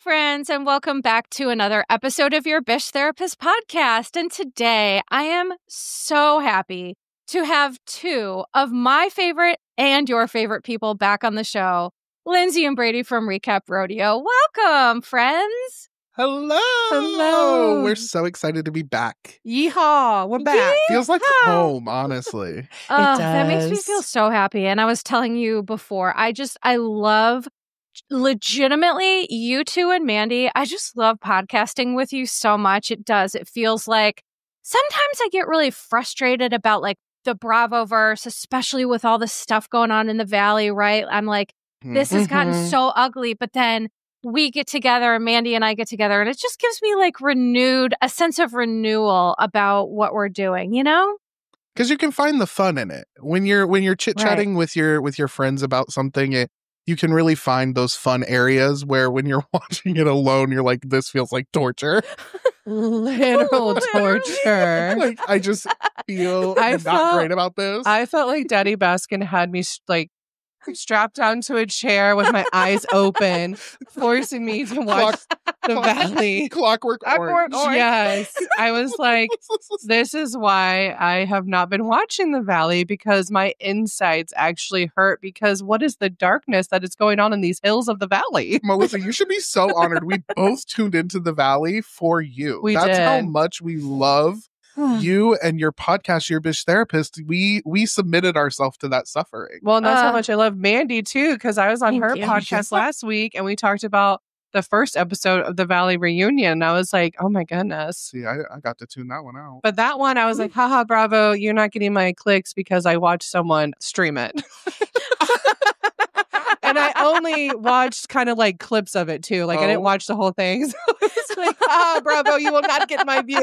friends, and welcome back to another episode of your Bish Therapist podcast. And today I am so happy to have two of my favorite and your favorite people back on the show, Lyndsay and Brady from Recap Rodeo. Welcome, friends. Hello. Hello. We're so excited to be back. Yeehaw. We're back. Yeehaw. Feels like home, honestly. Oh, that makes me feel so happy. And I was telling you before, I love legitimately you two and Mandy. I just love podcasting with you so much. It does. It feels like sometimes I get really frustrated about like the Bravoverse, especially with all the stuff going on in the Valley, right? I'm like, this has gotten so ugly, but then we get together and Mandy and I get together and it just gives me like a sense of renewal about what we're doing, you know? Because you can find the fun in it. When you're chit-chatting with your friends about something, you can really find those fun areas where when you're watching it alone, you're like, this feels like torture. Literal torture. Like, I just feel not great about this. I felt like Daddy Baskin had me strapped onto a chair with my eyes open, forcing me to watch The Valley. Clockwork Orange. Yes. I was like, this is why I have not been watching The Valley, because my insides actually hurt, because what is the darkness that is going on in these hills of the Valley? Melissa, you should be so honored. We both tuned into The Valley for you. That's how much we love you and your podcast, Your Bish Therapist. We submitted ourselves to that suffering. Well, and that's how much I love Mandy too, because I was on her podcast last week and we talked about the first episode of the Valley reunion. And I was like, oh my goodness. See, I got to tune that one out. But that one, I was like, haha, bravo, you're not getting my clicks because I watched someone stream it. And I only watched kind of like clips of it too. Like I didn't watch the whole thing. So it's like, bravo, you will not get my view.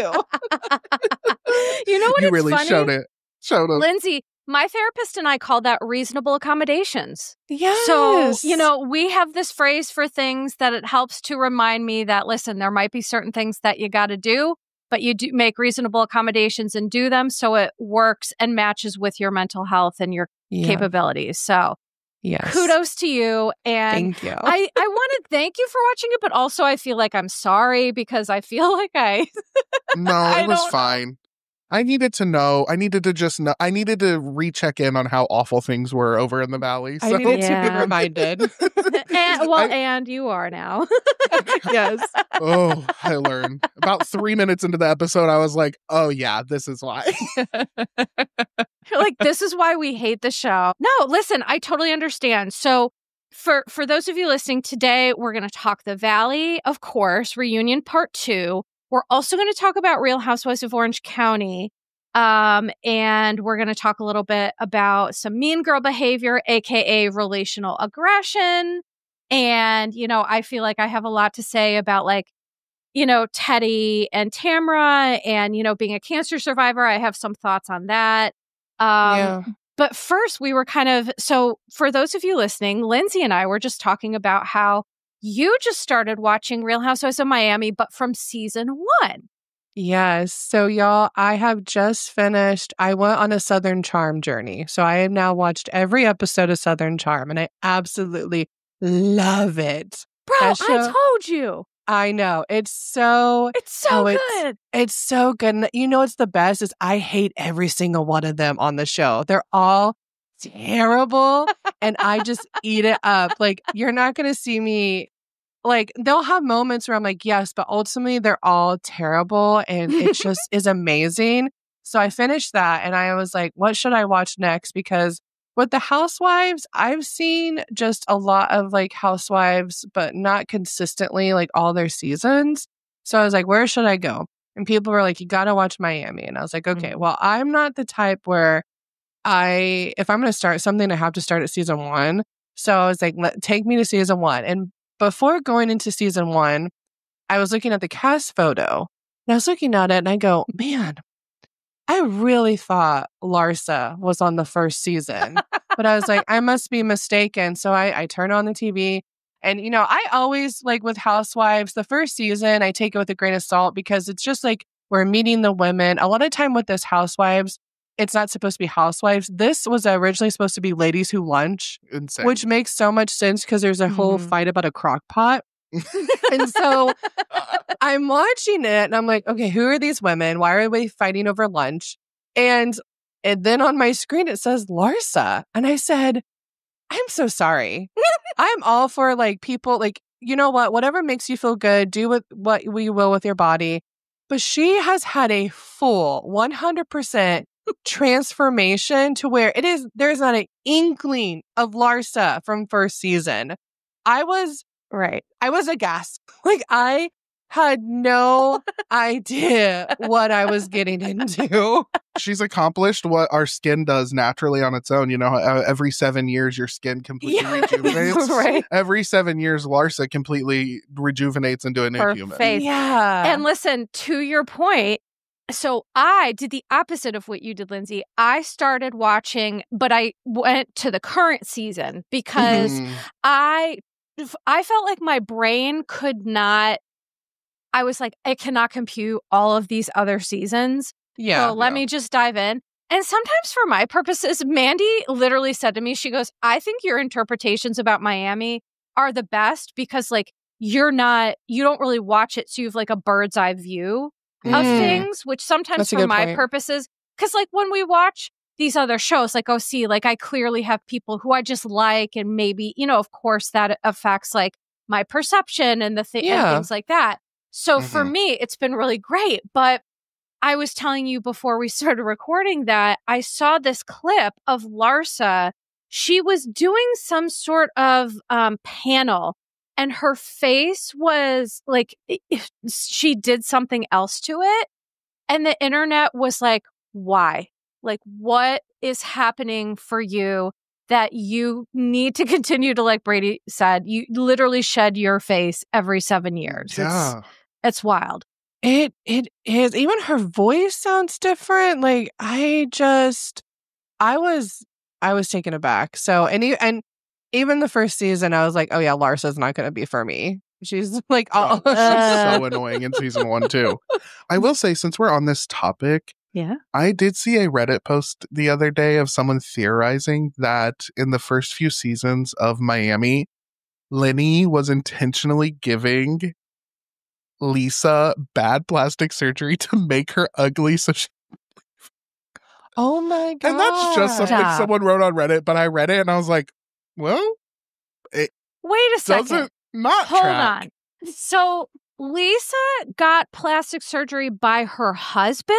You know what? You it's really funny? showed it. Lyndsay, my therapist and I call that reasonable accommodations. Yes. So, we have this phrase for things that it helps to remind me that, listen, there might be certain things that you got to do, but you do make reasonable accommodations and do them so it works and matches with your mental health and your capabilities. So, yes. Kudos to you. And thank you. I want to thank you for watching it, but also I feel like I'm sorry because I feel like No, it was fine. I needed to know. I needed to just know. I needed to recheck in on how awful things were over in the Valley. So. I needed to be reminded. and you are now. Yes. Oh, I learned. About 3 minutes into the episode, I was like, oh yeah, this is why. You're like, this is why we hate the show. No, listen, I totally understand. So for those of you listening today, we're going to talk The Valley, of course, reunion part 2. We're also going to talk about Real Housewives of Orange County. And we're going to talk a little bit about some mean girl behavior, aka relational aggression. And, I feel like I have a lot to say about Teddy and Tamra and, being a cancer survivor. I have some thoughts on that. But first we were so for those of you listening, Lyndsay and I were just talking about how you just started watching Real Housewives of Miami, but from season 1. Yes. So y'all, I have just finished. I went on a Southern Charm journey. So I have now watched every episode of Southern Charm and I absolutely love it. Bro, I told you. I know. It's so good. It's so good. And what's the best is I hate every single one of them on the show. They're all terrible and I just eat it up. Like, you're not going to see me, like, they'll have moments where I'm like, yes, but ultimately they're all terrible and it just is amazing. So I finished that and I was like, what should I watch next? Because with the Housewives, I've seen just a lot of like Housewives, but not consistently like all their seasons. So I was like, where should I go? And people were like, you got to watch Miami. And I was like, okay, well, I'm not the type where if I'm going to start something, I have to start at season 1. So I was like, take me to season 1. And before going into season 1, I was looking at the cast photo and I was looking at it and I go, man, I really thought Larsa was on the first season, but I was like, I must be mistaken. So I turned on the TV and, I always like with Housewives, the first season, I take it with a grain of salt because it's just like, we're meeting the women. A lot of time with this Housewives, it's not supposed to be Housewives. This was originally supposed to be Ladies Who Lunch, Insane. which makes so much sense because there's a whole fight about a crock pot. And so I'm watching it and I'm like, okay, who are these women? Why are they fighting over lunch? And then on my screen, it says Larsa. And I said, I'm so sorry. I'm all for like people like, you know what, whatever makes you feel good, do what you will with your body. But she has had a full 100% transformation to where there's not an inkling of Larsa from first season. I was aghast. Like I had no idea what I was getting into. She's accomplished what our skin does naturally on its own. You know, every 7 years, your skin completely rejuvenates. Right. Every 7 years, Larsa completely rejuvenates into a new human. Face. Yeah. And listen, to your point, so I did the opposite of what you did, Lyndsay. I started watching, but I went to the current season because I felt like my brain could not. I was like, I cannot compute all of these other seasons. Yeah. So let me just dive in. And sometimes for my purposes, Mandy literally said to me, she goes, I think your interpretations about Miami are the best because like you don't really watch it. So you have like a bird's eye view of things, which sometimes for my purposes, because like when we watch these other shows, like, oh, see, like I clearly have people who I just like. And maybe, you know, of course that affects like my perception and and things like that. So for me, it's been really great. But I was telling you before we started recording that I saw this clip of Larsa. She was doing some sort of panel and her face was like, she did something else to it. And the internet was like, why? Like, what is happening for you that you need to continue to, like Brady said, you literally shed your face every 7 years. Yeah. It's wild. It is. Even her voice sounds different. Like I was taken aback. So and even the first season, I was like, oh yeah, Larsa's not going to be for me. She's like, she's so annoying in season 1 too. I will say, since we're on this topic, I did see a Reddit post the other day of someone theorizing that in the first few seasons of Miami, Lenny was intentionally giving Lisa bad plastic surgery to make her ugly so she... Oh my god. And that's just something someone wrote on Reddit, but I read it and I was like, well, wait a second. Doesn't not Hold track. on. So Lisa got plastic surgery by her husband?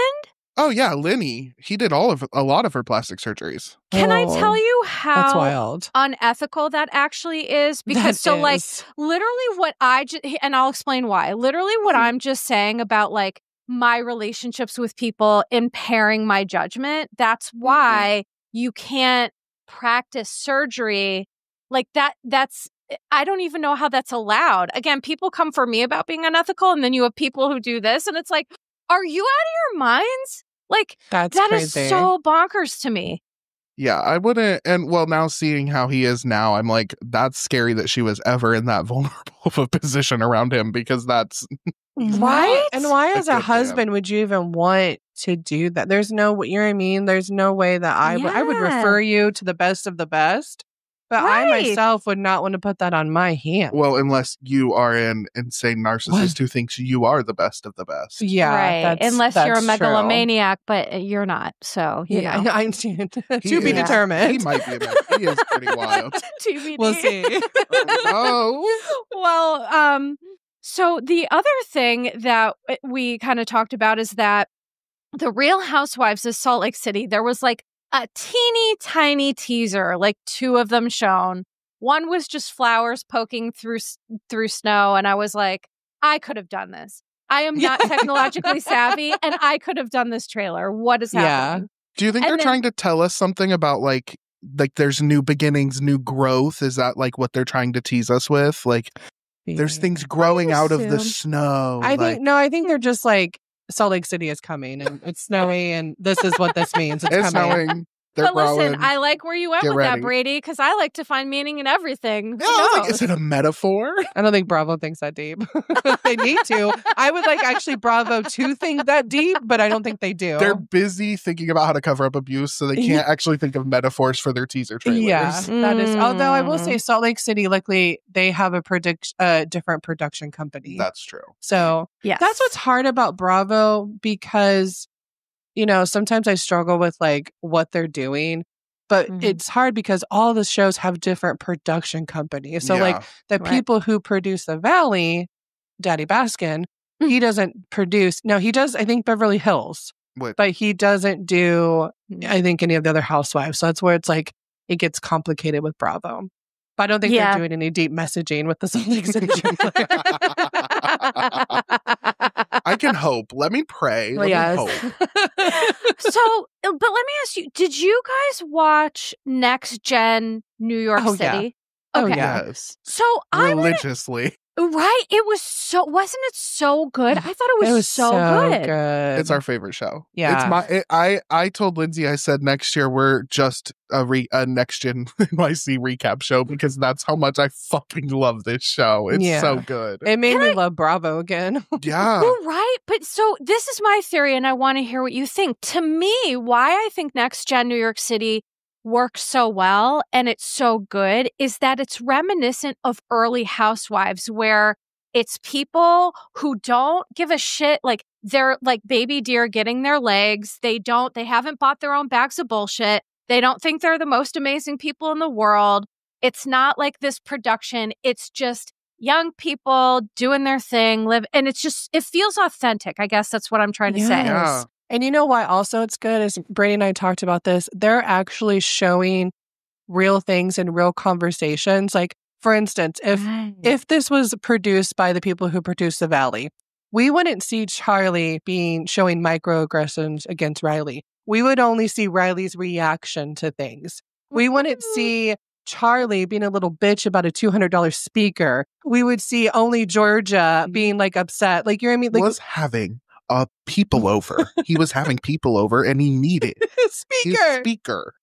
Oh yeah, Lenny. He did a lot of her plastic surgeries. Can I tell you that's how wild. unethical that actually is? Because like literally what and I'll explain why. Literally what I'm just saying about like my relationships with people impairing my judgment. That's why you can't practice surgery like that. I don't even know how that's allowed. Again, people come for me about being unethical, and then you have people who do this, and it's like, are you out of your minds? Like, that crazy. Is so bonkers to me. Yeah, I wouldn't. And well, now seeing how he is now, I'm like, that's scary that she was ever in that vulnerable of a position around him, because that's right. And why, as a husband, would you even want to do that? There's no, you know what I mean? There's no way that I would refer you to the best of the best. But I myself would not want to put that on my hand. Well, unless you are an insane narcissist who thinks you are the best of the best. Yeah. Right. Unless you're a megalomaniac, but you're not. So, you know. I understand. To be determined. He might be he is pretty wild. TBD. We'll see. Well, so the other thing that we kind of talked about is that the Real Housewives of Salt Lake City, there was like a teeny tiny teaser, like 2 of them shown. One was just flowers poking through snow. And I was like, I could have done this. I am not technologically savvy, and I could have done this trailer. What is happening? Do you think they're trying to tell us something about like there's new beginnings, new growth? Is that like what they're trying to tease us with? Like there's things growing out of the snow. I think they're just like, Salt Lake City is coming and it's snowy and this is what this means. It's coming. Snowing. But listen, I like where you went with that, Brady, because I like to find meaning in everything. Yeah, I was like, is it a metaphor? I don't think Bravo thinks that deep. They need to. I would like actually Bravo to think that deep, but I don't think they do. They're busy thinking about how to cover up abuse, so they can't actually think of metaphors for their teaser trailers. Yeah, that is. Although I will say Salt Lake City, luckily, they have a different production company. That's true. So that's what's hard about Bravo, because sometimes I struggle with like what they're doing, but it's hard because all the shows have different production companies. So like the people who produce The Valley, Daddy Baskin, he doesn't produce. No, he does, I think, Beverly Hills, but he doesn't do, I think, any of the other housewives. So that's where it's like, it gets complicated with Bravo. But I don't think they're doing any deep messaging with the Salt Lake City trailer. I can hope. Let me pray. Let me hope. So, but let me ask you, did you guys watch Next Gen New York City? Yeah. Okay. Yes. So religiously. Right? It was wasn't it so good? I thought it was so good. It's our favorite show. Yeah. It's I told Lyndsay, I said next year we're just a Next Gen NYC recap show, because that's how much I fucking love this show. It's so good. It made me love Bravo again. Yeah. Well, right. But so this is my theory, and I want to hear what you think. To me, why I think Next Gen New York City works so well and it's so good is that it's reminiscent of early Housewives, where it's people who don't give a shit. Like, they're like baby deer getting their legs. They haven't bought their own bags of bullshit. They don't think they're the most amazing people in the world. It's not like this production. It's just young people doing their thing, and it feels authentic. I guess that's what I'm trying to say. Yeah. And you know why also it's good is Brady and I talked about this. They're actually showing real things and real conversations. Like, for instance, if this was produced by the people who produced The Valley, we wouldn't see Charlie showing microaggressions against Riley. We would only see Riley's reaction to things. We wouldn't see Charlie being a little bitch about a $200 speaker. We would see only Georgia being like upset. Like, you know what I mean? Like, was having people over. He was having people over, and he needed his speaker.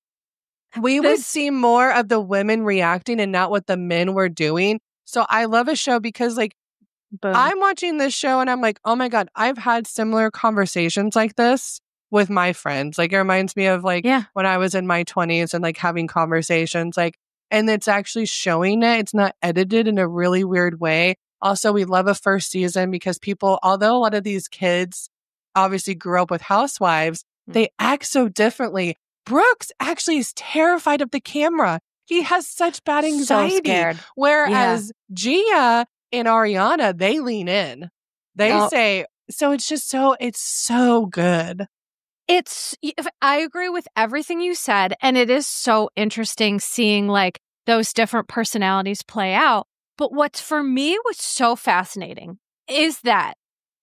We would see more of the women reacting and not what the men were doing. So I love a show because, like, I'm watching this show and I'm like, oh my God, I've had similar conversations like this with my friends. Like, it reminds me of like when I was in my 20s and like having conversations, like, and it's actually showing it. It's not edited in a really weird way. Also, we love a first season because people, although a lot of these kids obviously grew up with housewives, they act so differently. Brooks actually is terrified of the camera. He has such bad anxiety. So scared. Whereas Gia and Ariana, they lean in. They say, so it's just it's so good. I agree with everything you said. And it is so interesting seeing like those different personalities play out. But what's so fascinating is that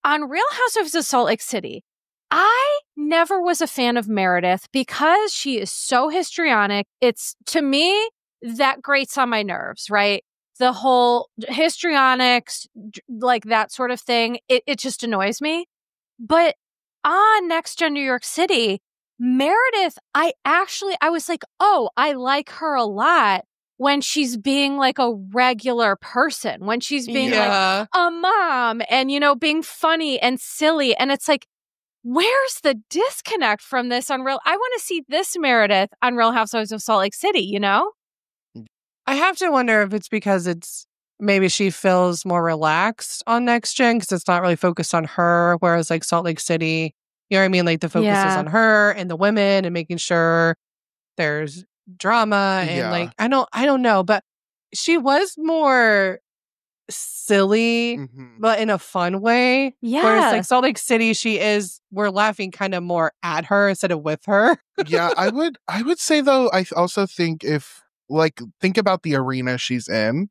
on Real Housewives of Salt Lake City, I never was a fan of Meredith because she is so histrionic. It's, to me, that grates on my nerves, right? The whole histrionics, like that sort of thing, it just annoys me. But on Next Gen New York City, Meredith, I was like, oh, I like her a lot. When she's being like a regular person, when she's being like a mom and, being funny and silly. And it's like, where's the disconnect from this I want to see this Meredith on Real Housewives of Salt Lake City, I have to wonder if it's because maybe she feels more relaxed on Next Gen because it's not really focused on her. Whereas like Salt Lake City, you know what I mean? Like the focus is on her and the women and making sure there's drama and like I don't know, but she was more silly but in a fun way. Whereas like Salt Lake City, we're laughing kind of more at her instead of with her. I would say though, I also think think about the arena she's in.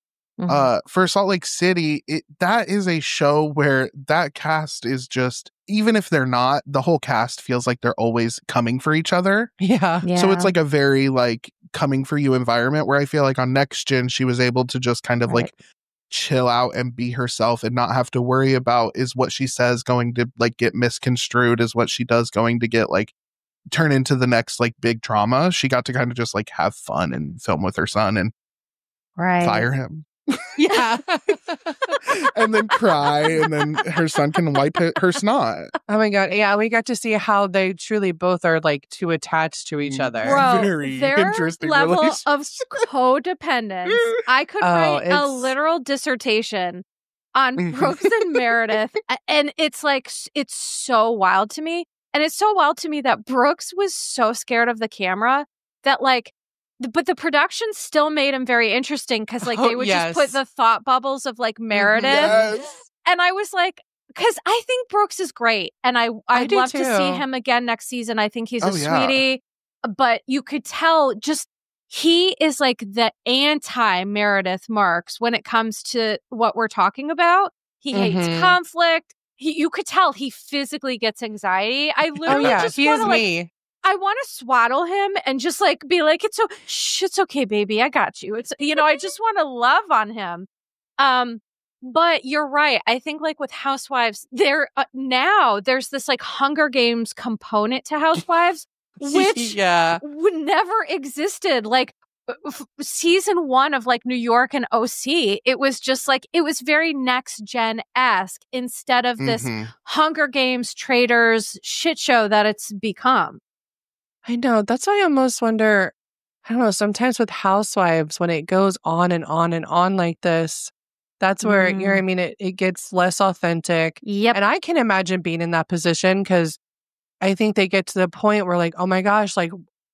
For Salt Lake City, that is a show where that cast is just, even if they're not, the whole cast feels like they're always coming for each other. Yeah. So it's like a very like coming for you environment, where I feel like on Next Gen, she was able to just kind of like chill out and be herself and not have to worry about, is what she says going to like get misconstrued? Is what she does going to get like turn into the next like big drama. She got to kind of just like have fun and film with her son and fire him. Yeah. And then cry, and then her son can wipe her snot. Oh my God. Yeah, we got to see how they truly both are like too attached to each other. Bro, Very their interesting level relationship. of codependence. I could write a literal dissertation on Brooks and Meredith. And it's like, it's so wild to me. And it's so wild to me that Brooks was so scared of the camera that like, but the production still made him very interesting because like they would just put the thought bubbles of like Meredith. Yes. And I was like, because I think Brooks is great. And I'd love to see him again next season. I think he's a sweetie. But you could tell just he is like the anti-Meredith Marks when it comes to what we're talking about. He hates conflict. You could tell he physically gets anxiety. I literally just want to like, I want to swaddle him and just like be like, it's okay, baby. I got you. It's, I just want to love on him. But you're right. I think like with Housewives, now there's this like Hunger Games component to Housewives, which never existed. Like season 1 of like New York and OC, it was just like, it was very Next Gen-esque instead of this Hunger Games traitors shit show that it's become. I know. That's why I almost wonder, I don't know, sometimes with Housewives, when it goes on and on and on like this, that's where, it gets less authentic. Yep. And I can imagine being in that position because I think they get to the point where like, oh my gosh, like,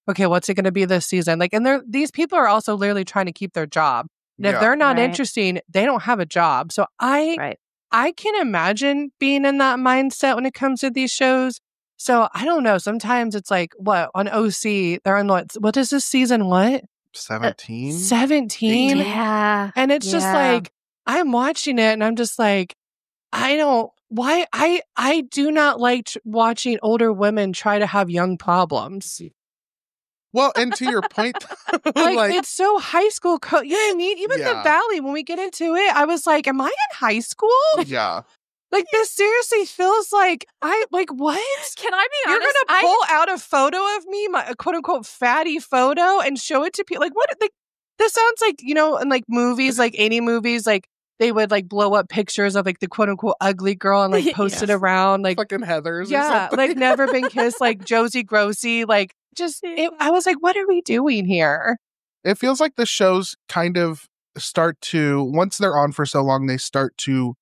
okay, what's it going to be this season? Like, and these people are also literally trying to keep their job. And if they're not interesting, they don't have a job. So I can imagine being in that mindset when it comes to these shows. So I don't know. Sometimes it's like, what, on OC, they're on what is this season? What? 17? 17? Yeah. And it's just like, I'm watching it and I'm just like, I do not like watching older women try to have young problems. Well, and to your point, like it's so high school. You know what I mean? Even The Valley, when we get into it, I was like, am I in high school? Yeah. Like, this seriously feels like, what? Can I be honest? You're going to pull out a photo of me, my quote-unquote fatty photo, and show it to people? Like, what? Like, this sounds like, in like movies, like 80 movies, like they would like blow up pictures of like the quote-unquote ugly girl and like post it around. Like fucking Heathers. Yeah, like Never Been Kissed, like Josie Grossi. Like, I was like, what are we doing here? It feels like the shows kind of start to, once they're on for so long, they start to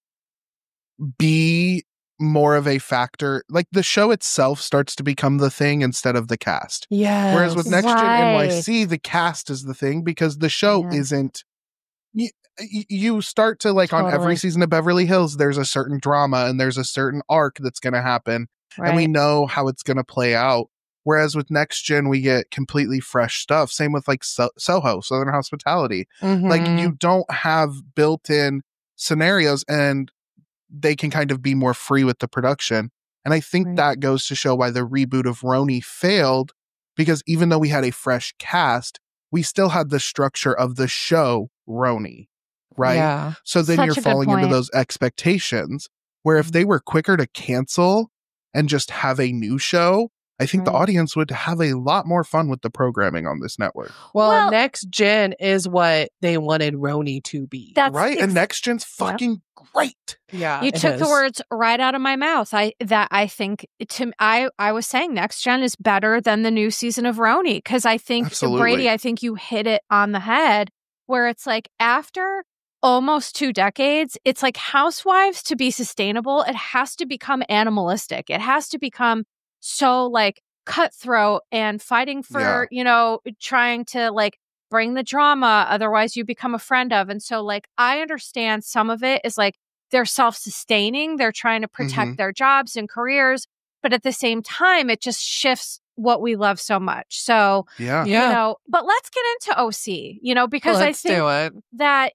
be more of a factor. Like the show itself starts to become the thing instead of the cast. Yeah. Whereas with Next Gen NYC, the cast is the thing because the show isn't. You start to like on every season of Beverly Hills, there's a certain drama and there's a certain arc that's going to happen. Right. And we know how it's going to play out. Whereas with Next Gen, we get completely fresh stuff. Same with like Soho, Southern Hospitality. Like you don't have built-in scenarios and they can kind of be more free with the production. And I think that goes to show why the reboot of RHONY failed, because even though we had a fresh cast, we still had the structure of the show RHONY, right? Yeah. So then you're falling into those expectations where if they were quicker to cancel and just have a new show, I think the audience would have a lot more fun with the programming on this network. Well, Next Gen is what they wanted RHONY to be. That's right. And Next Gen's fucking great. Yeah. You took the words right out of my mouth. I was saying Next Gen is better than the new season of RHONY because I think, Brady, I think you hit it on the head where it's like after almost 2 decades, it's like Housewives to be sustainable, it has to become animalistic. It has to become so like cutthroat and fighting for, trying to like bring the drama. Otherwise you become a friend of. And so like, I understand some of it is like they're self-sustaining. They're trying to protect their jobs and careers. But at the same time, it just shifts what we love so much. So, but let's get into OC, because I think that,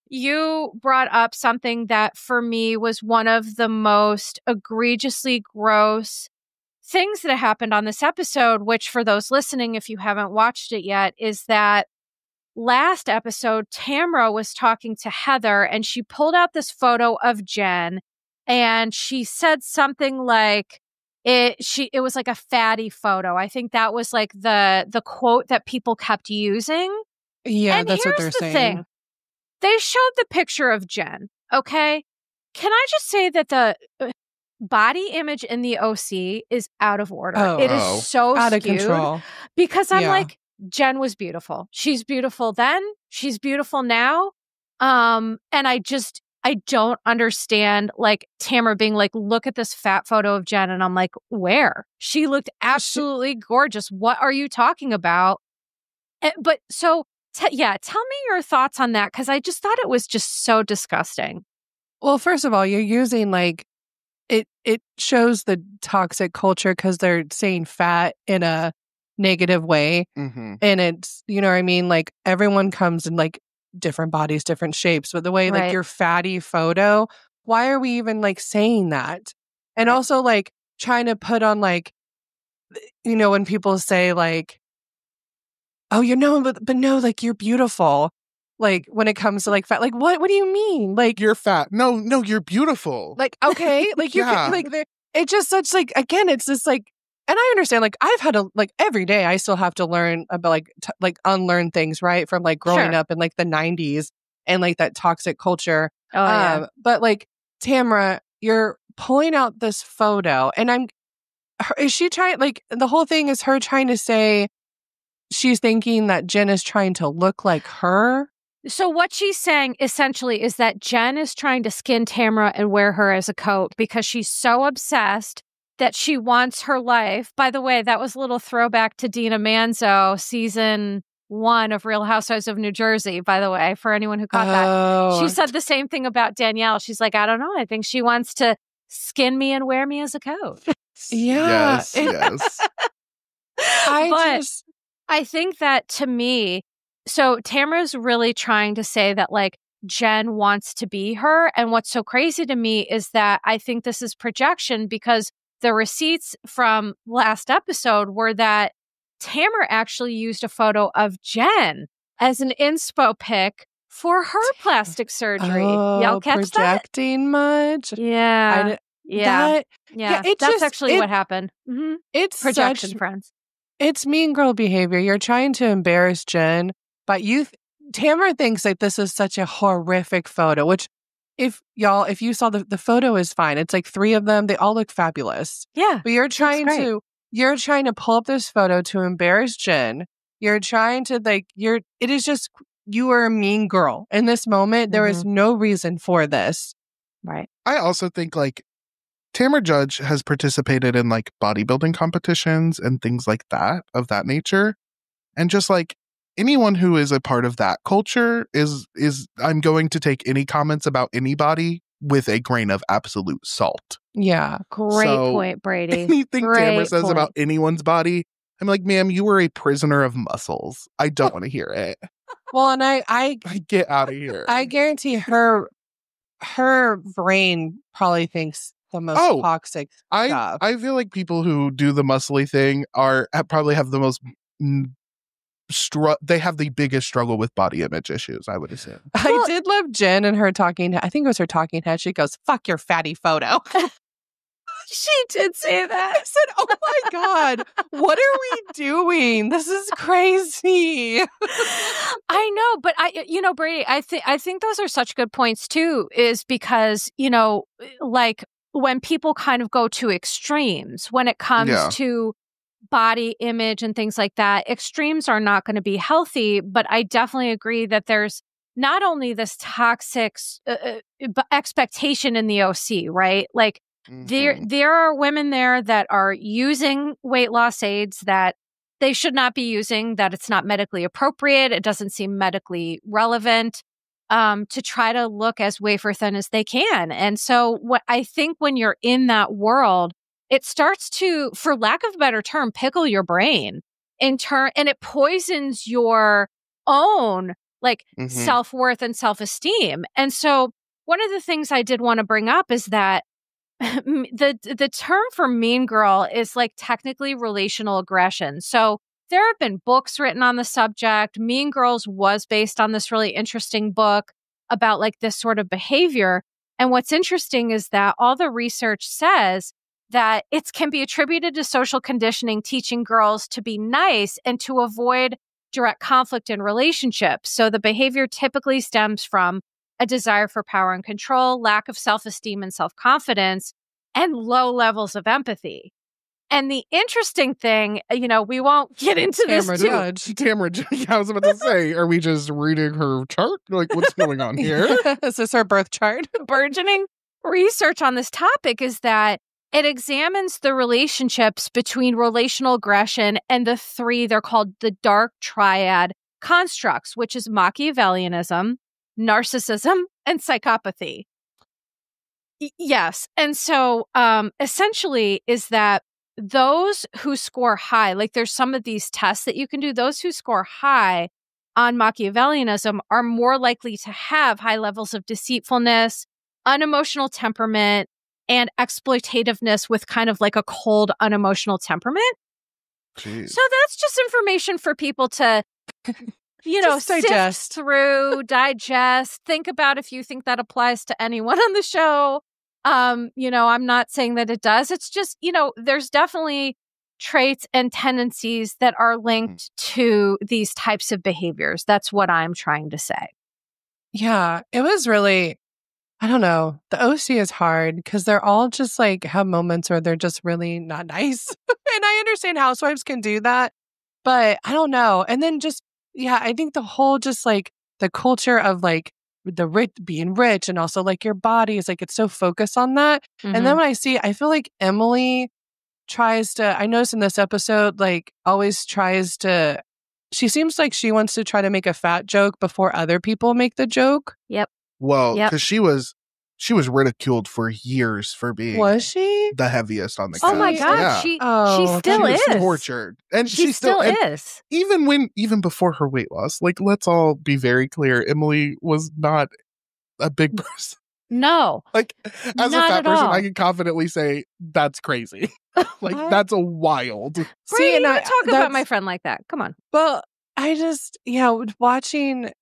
you brought up something that for me was one of the most egregiously gross things that happened on this episode, which for those listening, if you haven't watched it yet, is that last episode, Tamra was talking to Heather and she pulled out this photo of Jen and she said something like, it was like a fatty photo. I think that was like the quote that people kept using. Yeah, and that's what they're here's the saying. thing. They showed the picture of Jen, okay? Can I just say that the body image in the OC is out of order? It is so out skewed of control. because I'm like, Jen was beautiful. She's beautiful then. She's beautiful now. And I don't understand like Tamra being like, look at this fat photo of Jen. And I'm like, where? She looked absolutely gorgeous. What are you talking about? But so, tell me your thoughts on that. Cause I just thought it was just so disgusting. Well, first of all, you're using like, it shows the toxic culture because they're saying fat in a negative way. Mm-hmm. And it's, you know what I mean? Like everyone comes in like different bodies, different shapes. But the way like your fatty photo, why are we even like saying that? And also like trying to put on like, you know, when people say like, oh, you know, but no, like you're beautiful. Like when it comes to like fat, like what do you mean? Like you're fat. No, you're beautiful. Like, okay. Like you can like it's just such like, again, it's just like, and I understand like I've had to like every day I still have to learn about like unlearn things, right? From like growing up in like the 90s and like that toxic culture. But like Tamra, you're pulling out this photo and is she trying like the whole thing is her trying to say she's thinking that Jen is trying to look like her? So what she's saying essentially is that Jen is trying to skin Tamra and wear her as a coat because she's so obsessed that she wants her life. By the way, that was a little throwback to Dina Manzo, season 1 of Real Housewives of New Jersey, by the way, for anyone who caught that. She said the same thing about Danielle. She's like, I don't know. I think she wants to skin me and wear me as a coat. Yes. I think that to me, so Tamra's really trying to say that like Jen wants to be her. And what's so crazy to me is that I think this is projection because the receipts from last episode were that Tamra actually used a photo of Jen as an inspo pic for her plastic surgery. Y'all catch projecting much? Yeah. That's actually what happened. Mm-hmm. It's projection, friends. It's mean girl behavior. You're trying to embarrass Jen, but Tamra thinks like this is such a horrific photo, which if you saw the photo is fine. It's like 3 of them. They all look fabulous. Yeah. But you're trying to pull up this photo to embarrass Jen. You're trying to it is just, you are a mean girl. In this moment, there is no reason for this. Right. I also think like Tamra Judge has participated in like bodybuilding competitions and things like that of that nature. And just like anyone who is a part of that culture is I'm going to take any comments about anybody with a grain of absolute salt. Yeah. Great point, Brady. Anything Tamra says about anyone's body, I'm like, ma'am, you were a prisoner of muscles. I don't want to hear it. Well, and I get out of here. I guarantee her brain probably thinks the most toxic stuff. I feel like people who do the muscly thing probably have the most they have the biggest struggle with body image issues, I would assume. I did love Jen and her talking. I think it was her talking head. She goes, "Fuck your fatty photo." She did say that. I said, "Oh my God, what are we doing? This is crazy." I know, but Brady, I think those are such good points too, is because, like when people kind of go to extremes when it comes to body image and things like that, extremes are not going to be healthy. But I definitely agree that there's not only this toxic expectation in the OC, right? Like there are women there that are using weight loss aids that they should not be using, that it's not medically appropriate. It doesn't seem medically relevant to try to look as wafer thin as they can. And so what I think when you're in that world, it starts to, for lack of a better term, pickle your brain and it poisons your own self-worth and self-esteem. And so one of the things I did want to bring up is that the term for mean girl is like technically relational aggression. So there have been books written on the subject. Mean Girls was based on this really interesting book about like this sort of behavior. And what's interesting is that all the research says that it can be attributed to social conditioning, teaching girls to be nice and to avoid direct conflict in relationships. So the behavior typically stems from a desire for power and control, lack of self-esteem and self-confidence, and low levels of empathy. And the interesting thing, we won't get into this too. Tamra, I was about to say, are we just reading her chart? Like, what's going on here? Is this her birth chart? Burgeoning research on this topic is that it examines the relationships between relational aggression and the three, they're called the dark triad constructs, which is Machiavellianism, narcissism, and psychopathy. Yes. And so essentially is that those who score high, like there's some of these tests that you can do, those who score high on Machiavellianism are more likely to have high levels of deceitfulness, unemotional temperament, and exploitativeness with kind of like a cold, unemotional temperament. Jeez. So that's just information for people to, digest digest, think about if you think that applies to anyone on the show. I'm not saying that it does. It's just, there's definitely traits and tendencies that are linked to these types of behaviors. That's what I'm trying to say. Yeah, it was really, I don't know. The OC is hard because they're all just like have moments where they're just really not nice. And I understand housewives can do that, but I don't know. And then I think the whole just like the culture of like the rich being rich and also like your body is like, it's so focused on that. Mm-hmm. And then when I feel like Emily tries to, I noticed in this episode, like always tries to, she seems like she wants to try to make a fat joke before other people make the joke. Yep. Well, because she was ridiculed for years for being the heaviest on the cast. Oh my God, yeah. she still is tortured, and she still is. Even before her weight loss, like let's all be very clear, Emily was not a big person. No, like as a fat person, I can confidently say that's crazy. Like that's a wild. See, and I talk about my friend like that. Come on. Well, I just watching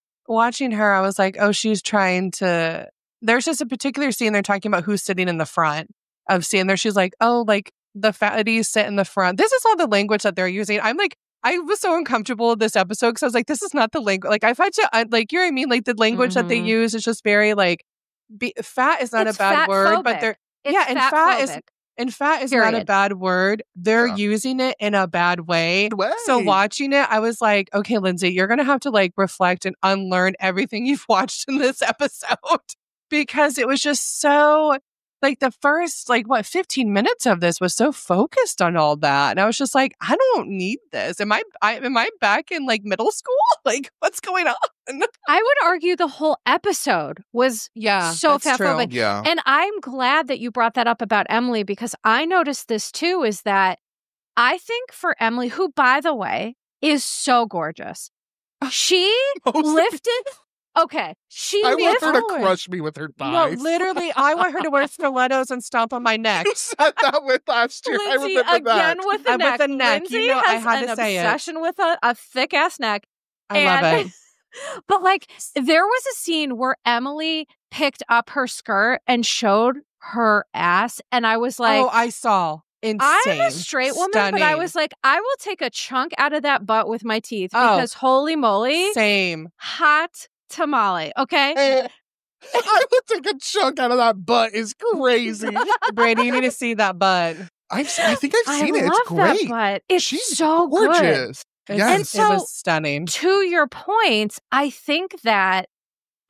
her, I was like, oh, she's trying to. There's just a particular scene they're talking about who's sitting in the front of scene there. She's like, oh, like the fatties sit in the front. This is all the language that they're using. I'm like, I was so uncomfortable with this episode because I was like, this is not the language. Like I've had to, like, you know what I mean? Like the language that they use is just very like, fat is not a bad word, but they're, and fat is not a bad word. They're using it in a bad way. So watching it, I was like, okay, Lyndsay, you're going to have to like reflect and unlearn everything you've watched in this episode. Because it was just so, like the first, 15 minutes of this was so focused on all that. And I was just like, I don't need this. Am I back in like middle school? Like, what's going on? I would argue the whole episode was so fatphobic. Yeah. And I'm glad that you brought that up about Emily, because I noticed this too, is that I think for Emily, who, by the way, is so gorgeous, she lifted... Okay, I want her to crush me with her thighs. No, literally, I want her to wear stilettos and stomp on my neck. You said that with last year. Lyndsay, I remember again that. with the neck. Lyndsay has an obsession with a thick ass neck. I love it. But like, there was a scene where Emily picked up her skirt and showed her ass, and I was like, "Oh, I saw." Insane. I'm a straight woman, but I was like, I will take a chunk out of that butt with my teeth because holy moly, same hot tamale, okay? I would take a chunk out of that butt is crazy. Brady, you need to see that butt. I think I've seen it. It's great. That butt. It's She's so gorgeous. Good. Yes. And so, it was stunning. To your point, I think that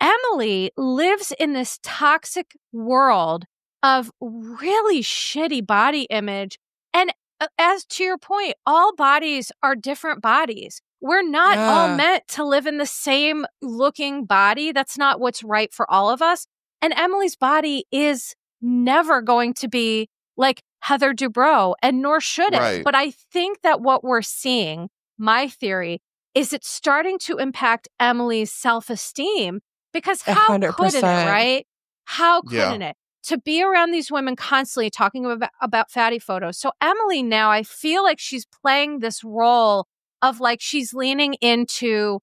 Emily lives in this toxic world of really shitty body image. And as to your point, all bodies are different bodies. We're not all meant to live in the same looking body. That's not what's right for all of us. And Emily's body is never going to be like Heather Dubrow, and nor should it. Right. But I think that what we're seeing, my theory, is it's starting to impact Emily's self-esteem, because how 100%. couldn't it, right? How couldn't it? To be around these women constantly talking about fatty photos. So Emily now, I feel like she's playing this role of like, she's leaning into,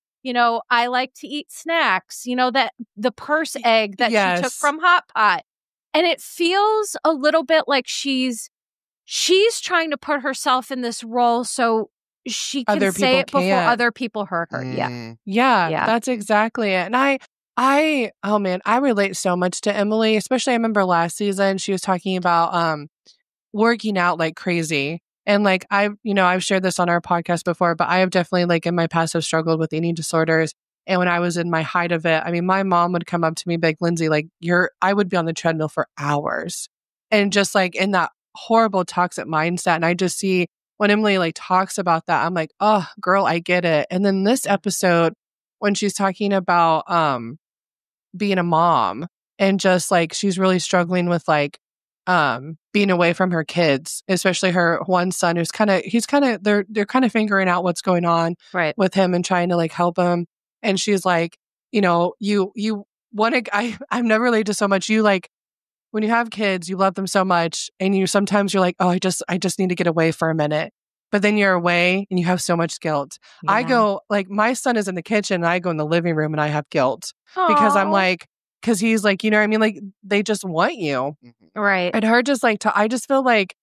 I like to eat snacks, that the purse egg that she took from Hot Pot. And it feels a little bit like she's she's trying to put herself in this role so she can say it before other people hurt her. Yeah, that's exactly it. And oh man, I relate so much to Emily, especially I remember last season, she was talking about working out like crazy. And like, I've shared this on our podcast before, but I have definitely like in my past have struggled with eating disorders. And when I was in my height of it, I mean, my mom would come up to me and be like, Lyndsay, like I would be on the treadmill for hours and just like in that horrible toxic mindset. And I just see when Emily like talks about that, I'm like, oh girl, I get it. And then this episode, when she's talking about being a mom and just like she's really struggling with like being away from her kids, especially her one son who's they're kind of figuring out what's going on with him and trying to like help him. And she's like, you want to, I've never related to so much. You like, when you have kids, you love them so much. And sometimes you're like, oh, I just need to get away for a minute. But then you're away and you have so much guilt. Yeah. I go, like, my son is in the kitchen and I go in the living room and I have guilt. Aww. Because I'm like, because he's like, you know what I mean? Like, they just want you. Right. And her just like, I just feel like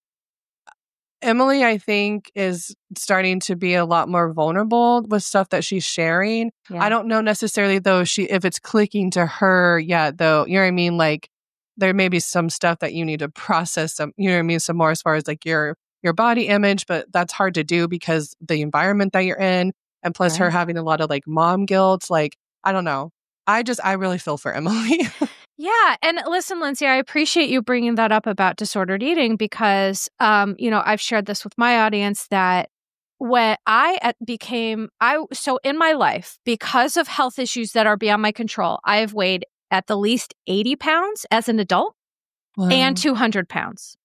Emily, I think, is starting to be a lot more vulnerable with stuff that she's sharing. Yeah. I don't know necessarily, though, if it's clicking to her yet, though. You know what I mean? Like, there may be some stuff that you need to process, some more as far as like your body image, but that's hard to do because the environment that you're in, and plus her having a lot of like mom guilt. Like, I don't know. I really feel for Emily. Yeah. And listen, Lyndsay, I appreciate you bringing that up about disordered eating because, I've shared this with my audience that when so in my life, because of health issues that are beyond my control, I have weighed at the least 80 pounds as an adult and 200 pounds.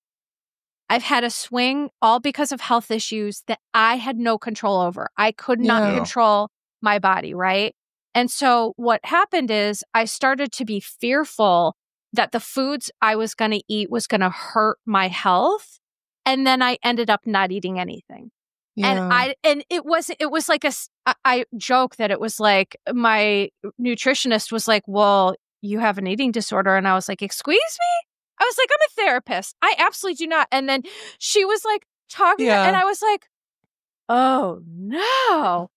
I've had a swing all because of health issues that I had no control over. I could not control my body, right? And so what happened is I started to be fearful that the foods I was going to eat was going to hurt my health. And then I ended up not eating anything. Yeah. And it was like I joke that it was like my nutritionist was like, well, you have an eating disorder. And I was like, excuse me? I was like, I'm a therapist. I absolutely do not. And then she was like talking and I was like, oh, no.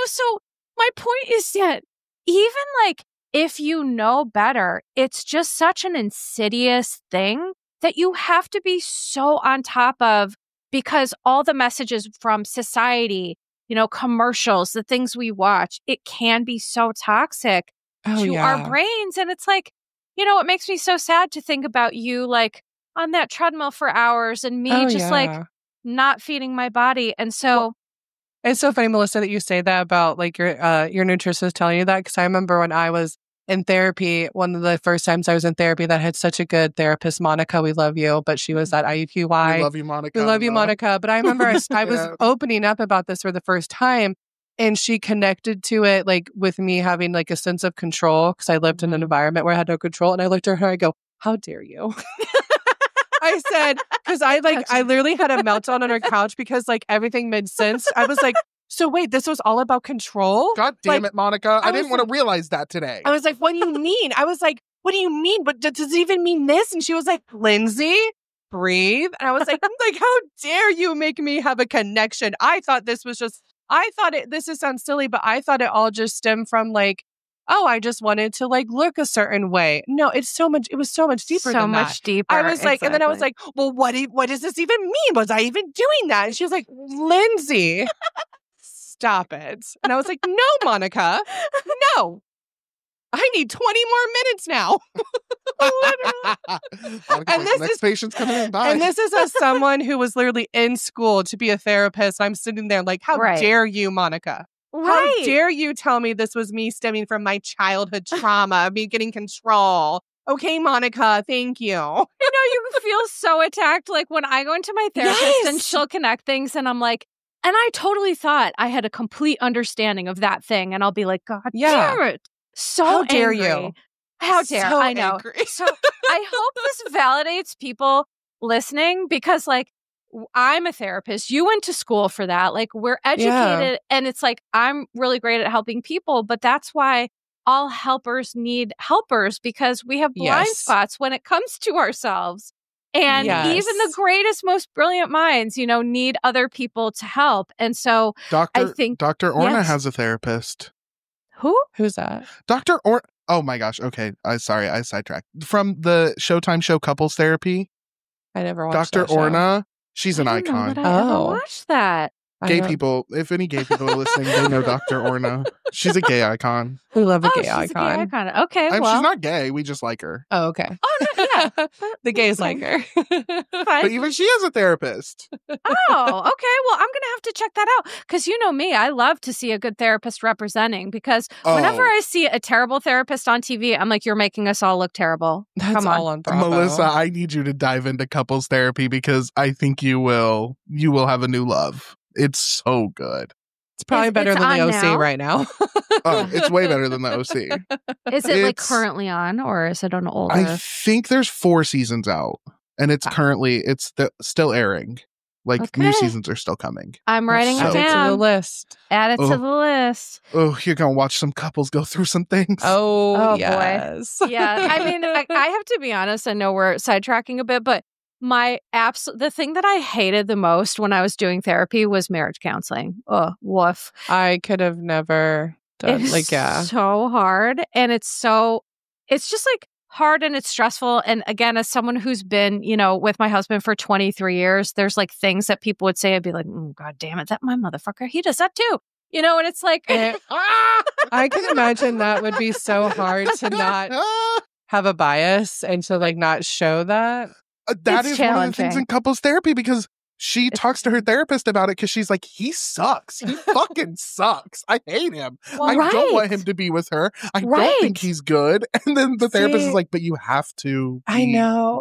So my point is that even like if you know better, it's just such an insidious thing that you have to be so on top of because all the messages from society, commercials, the things we watch, it can be so toxic to our brains. And it's like, it makes me so sad to think about you like on that treadmill for hours and me like not feeding my body. And so it's so funny, Melissa, that you say that about like your nutritionist telling you that. Because I remember when I was in therapy, one of the first times I was in therapy that had such a good therapist, Monica, we love you, but she was at IUPUI. We love you, Monica. We love you, Monica. But I remember I was opening up about this for the first time and she connected to it like with me having like a sense of control because I lived in an environment where I had no control. And I looked at her and I go, how dare you? I said, because I literally had a meltdown on her couch because like everything made sense. I was like, so wait, this was all about control? God damn it, Monica. I didn't want to realize that today. I was like, what do you mean? I was like, what do you mean? But does it even mean this? And she was like, Lyndsay, breathe. And I was like, how dare you make me have a connection? I thought this sounds silly, but I thought it all just stemmed from like, oh, I just wanted to like look a certain way. No, it was so much deeper than that. So much deeper. I was like, and then I was like, well, what does this even mean? Was I even doing that? And she was like, Lyndsay, stop it. And I was like, no, Monica, no. I need 20 more minutes now. And next patient's coming in. Bye. And this is as someone who was literally in school to be a therapist. I'm sitting there like, how dare you, Monica? Right. How dare you tell me this was me stemming from my childhood trauma, me getting control? Okay, Monica, thank you. You feel so attacked. Like when I go into my therapist and she'll connect things and I'm like, and I totally thought I had a complete understanding of that thing. And I'll be like, God damn it. So how dare angry. You? How dare so I know. Angry. So I hope this validates people listening because like, I'm a therapist. You went to school for that. Like we're educated and it's like, I'm really great at helping people, but that's why all helpers need helpers because we have blind spots when it comes to ourselves. And even the greatest, most brilliant minds, need other people to help. And so I think Dr. Orna has a therapist. Who's that? Dr. Orna. Oh my gosh. Okay. Sorry, I sidetracked. From the Showtime show Couples Therapy. I never watched Dr. Orna. She's an icon. I ever watched that. Gay people, if any gay people are listening, they know Dr. Orna. She's a gay icon. We love a gay icon. icon. A gay icon. Okay, she's not gay. We just like her. Oh, okay. Oh, no, yeah. The gays like her. But even she has a therapist. Oh, okay. Well, I'm going to have to check that out. Because you know me, I love to see a good therapist representing. Because whenever I see a terrible therapist on TV, I'm like, you're making us all look terrible. Come on Bravo. Melissa, I need you to dive into couples therapy because I think you will have a new love. It's so good. It's probably better than the OC right now. Oh, it's way better than the OC. Is it like currently on, or is it an older? I think there's 4 seasons out, and it's currently still airing. Like new seasons are still coming. I'm writing it down. Add it to the list. Add it to the list. Oh, you're gonna watch some couples go through some things. Oh yes. Boy. Yeah. I mean, I have to be honest. I know we're sidetracking a bit, but the thing that I hated the most when I was doing therapy was marriage counseling. Oh, woof. I could have never done so hard. And it's just like hard and it's stressful. And again, as someone who's been, with my husband for 23 years, there's like things that people would say. I'd be like, God damn it, that my motherfucker, he does that too. And it's like, I can imagine that would be so hard to not have a bias and to like not show that. That is one of the things in couples therapy because she talks to her therapist about it because she's like, he sucks. He fucking sucks. I hate him. I don't want him to be with her. I don't think he's good. And then the therapist is like, but you have to be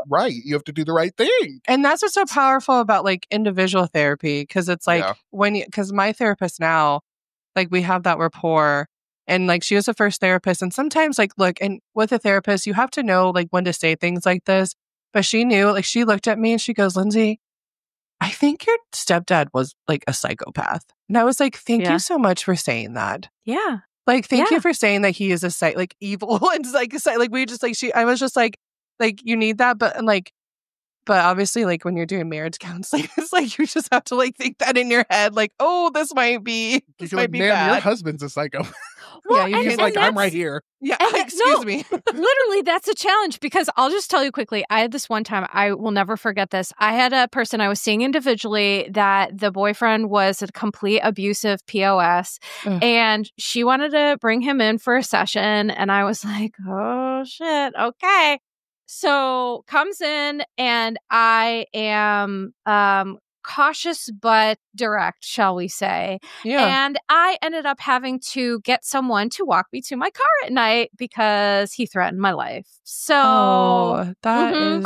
right. You have to do the right thing. And that's what's so powerful about like individual therapy because it's like because my therapist now, like we have that rapport. And like she was the first therapist. And sometimes like, look, and with a therapist, you have to know like when to say things like this. But she knew, like, she looked at me and she goes, Lyndsay, I think your stepdad was like a psychopath. And I was like, thank you so much for saying that. Yeah. Like, thank you for saying that he is like evil and like we just like I was just like you need that, but obviously like when you're doing marriage counseling, it's like you just have to like think that in your head, like, oh, this might be bad. Your husband's a psychopath. Well, he's like, I'm right here. Yeah, excuse me. Literally, that's a challenge because I'll just tell you quickly. I had this one time, I will never forget this. I had a person I was seeing individually that the boyfriend was a complete abusive POS and she wanted to bring him in for a session. And I was like, oh, shit. Okay. So comes in and I am cautious but direct, shall we say. Yeah. And I ended up having to get someone to walk me to my car at night because he threatened my life. So that is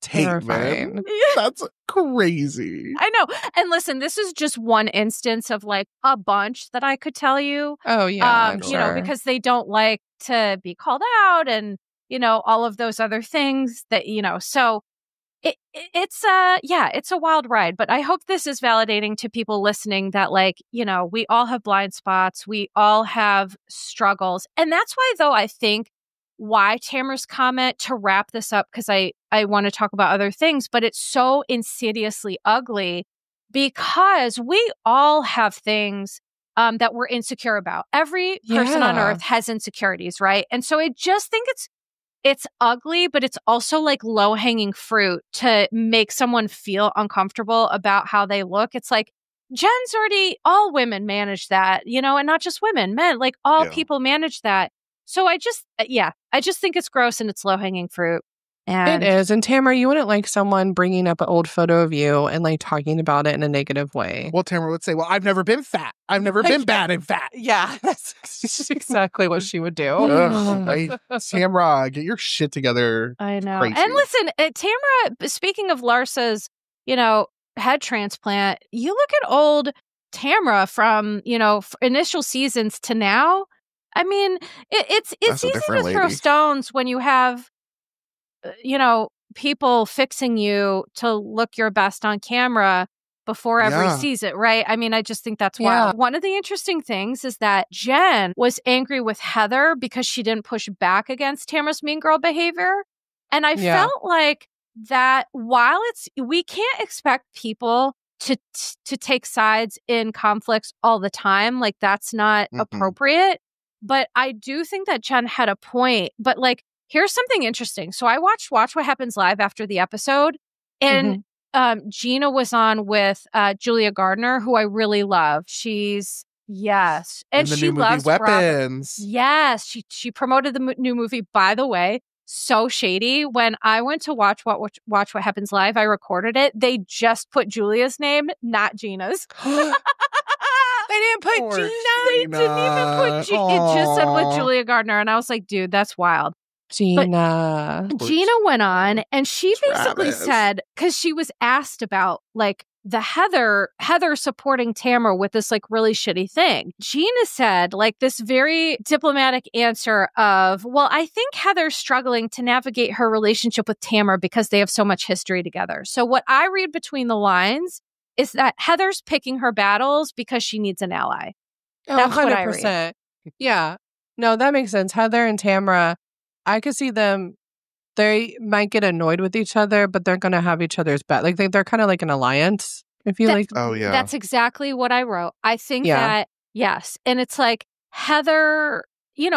terrifying. That's crazy. I know. And listen, this is just one instance of like a bunch that I could tell you. Oh yeah. Because they don't like to be called out and all of those other things that, so it's a wild ride, but I hope this is validating to people listening that like, we all have blind spots. We all have struggles. And that's why though, I think why Tamra's comment to wrap this up, because I want to talk about other things, but it's so insidiously ugly because we all have things that we're insecure about. Every person on earth has insecurities, right? And so I just think it's ugly, but it's also like low-hanging fruit to make someone feel uncomfortable about how they look. It's like, Jen's already, all women manage that, and not just women, men, like all people manage that. So I just think it's gross and it's low-hanging fruit. And it is. And Tamra, you wouldn't like someone bringing up an old photo of you and like talking about it in a negative way. Well, Tamra would say, well, I've never been fat. I've never been bad and fat. Yeah, that's exactly what she would do. Tamra, get your shit together. I know. Crazy. And listen, Tamra, speaking of Larsa's, head transplant, you look at old Tamra from, initial seasons to now. I mean, it's easy to throw stones when you have people fixing you to look your best on camera. before every season, right? I mean, I just think that's wild. One of the interesting things is that Jen was angry with Heather because she didn't push back against Tamra's mean girl behavior. And I felt like that while we can't expect people to take sides in conflicts all the time, like that's not appropriate. But I do think that Jen had a point. But like, here's something interesting. So I watched Watch What Happens Live after the episode, and Gina was on with Julia Gardner, who I really love. She's and in the she new movie loves Weapons. Yes, she promoted the new movie. By the way, so shady. When I went to watch What Happens Live, I recorded it. They just put Julia's name, not Gina's. They didn't put Gina. They didn't even put Gina. It just said with Julia Gardner, and I was like, dude, that's wild. Gina went on, and she basically said, because she was asked about like the Heather supporting Tamra with this like really shitty thing. Gina said like this very diplomatic answer of, well, I think Heather's struggling to navigate her relationship with Tamra because they have so much history together. So what I read between the lines is that Heather's picking her battles because she needs an ally. That's 100%. What I read. Yeah. No, that makes sense. Heather and Tamra, I could see them, they might get annoyed with each other, but they're going to have each other's back. Like they're kind of like an alliance, if you like. Oh, yeah. That's exactly what I wrote. I think that, yes. And it's like Heather,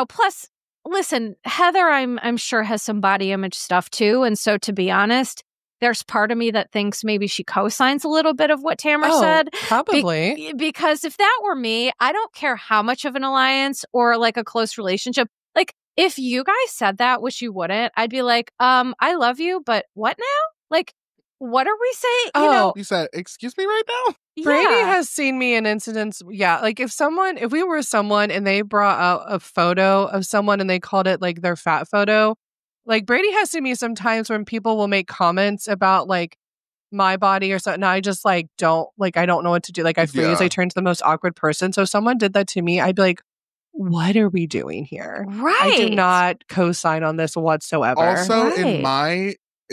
plus, listen, Heather, I'm sure has some body image stuff too. And so to be honest, there's part of me that thinks maybe she co-signs a little bit of what Tamra said. Probably. Because if that were me, I don't care how much of an alliance or like a close relationship. Like, if you guys said that, which you wouldn't, I'd be like, I love you, but what now? Like, what are we saying? You said, excuse me right now? Brady has seen me in incidents. Yeah. Like if we were someone and they brought out a photo of someone and they called it like their fat photo, like Brady has seen me sometimes when people will make comments about like my body or something. I just like I don't know what to do. Like I freeze, I turn to the most awkward person. So if someone did that to me, I'd be like, what are we doing here? Right. I do not co-sign on this whatsoever. Also,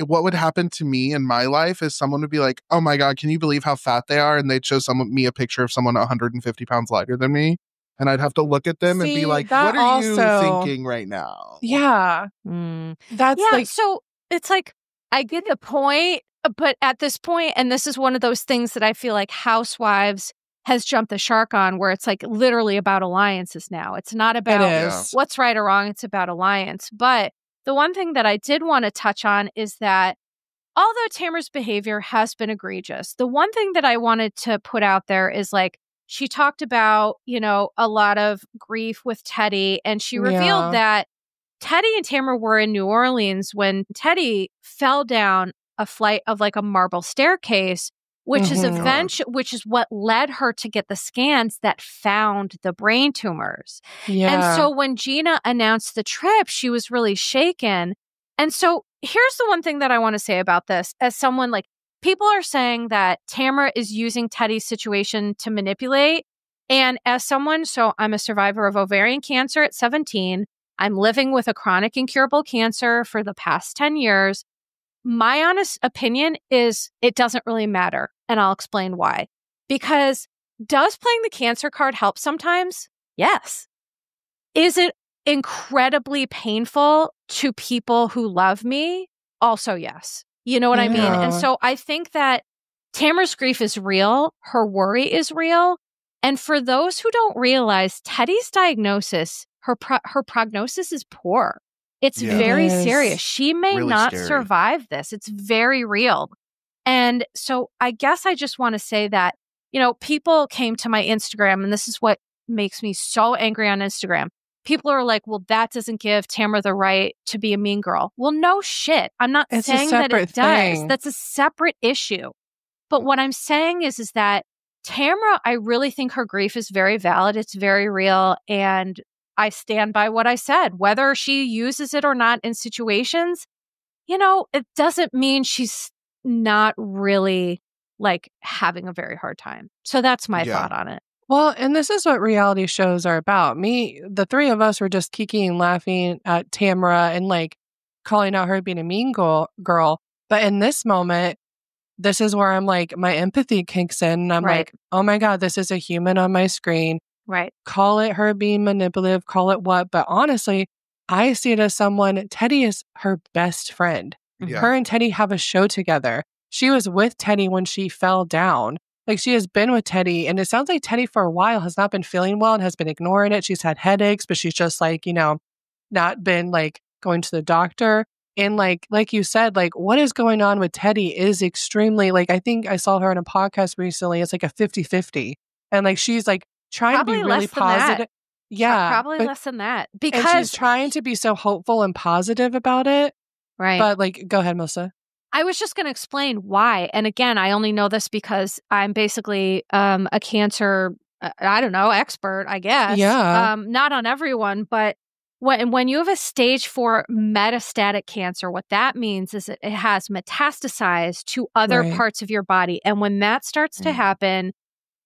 what would happen to me in my life is someone would be like, oh my God, can you believe how fat they are? And they'd show me a picture of someone 150 pounds lighter than me. And I'd have to look at them and be like, what are you thinking right now? Yeah. That's like. So it's like, I get the point, but at this point, and this is one of those things that I feel like Housewives has jumped the shark on, where it's like literally about alliances now. It's not about what's right or wrong. It's about alliance. But the one thing that I did want to touch on is that although Tamra's behavior has been egregious, the one thing that I wanted to put out there is like, she talked about, a lot of grief with Teddy, and she revealed that Teddy and Tamra were in New Orleans when Teddy fell down a flight of like a marble staircase, which is what led her to get the scans that found the brain tumors. Yeah. And so when Gina announced the trip, she was really shaken. And so here's the one thing that I want to say about this. As someone like, people are saying that Tamra is using Teddy's situation to manipulate. And as someone, so I'm a survivor of ovarian cancer at 17. I'm living with a chronic incurable cancer for the past 10 years. My honest opinion is it doesn't really matter. And I'll explain why. Because does playing the cancer card help sometimes? Yes. Is it incredibly painful to people who love me? Also, yes. You know what I mean? And so I think that Tamra's grief is real. Her worry is real. And for those who don't realize, Teddy's diagnosis, her prognosis is poor. It's very serious. She may really not survive this. It's very real. And so I guess I just want to say that, people came to my Instagram, and this is what makes me so angry on Instagram. People are like, well, that doesn't give Tamra the right to be a mean girl. Well, no shit. I'm not saying that it does. That's a separate issue. But what I'm saying is that Tamra, I really think her grief is very valid. It's very real. And I stand by what I said. Whether she uses it or not in situations, it doesn't mean she's not really like having a very hard time. So that's my thought on it. Well, and this is what reality shows are about. The three of us were just kikiing, laughing at Tamra and like calling out her being a mean girl. But in this moment, this is where I'm like, my empathy kicks in. And I'm like, oh my God, this is a human on my screen. Right. Call it her being manipulative, call it what. But honestly, I see it as someone, Teddy is her best friend. Yeah. Her and Teddy have a show together. She was with Teddy when she fell down. Like, she has been with Teddy, and it sounds like Teddy for a while has not been feeling well and has been ignoring it. She's had headaches, but she's just like, not been like going to the doctor. And like you said, like, what is going on with Teddy is extremely, like, I think I saw her in a podcast recently. It's like a 50-50. And like, she's like trying probably to be really positive. Yeah. Probably less than that. Because and she's trying to be so hopeful and positive about it. Right. But like, go ahead, Melissa. I was just going to explain why. And again, I only know this because I'm basically a cancer, I don't know, expert, I guess. Yeah. Not on everyone, but when you have a stage 4 metastatic cancer, what that means is it has metastasized to other parts of your body. And when that starts to happen,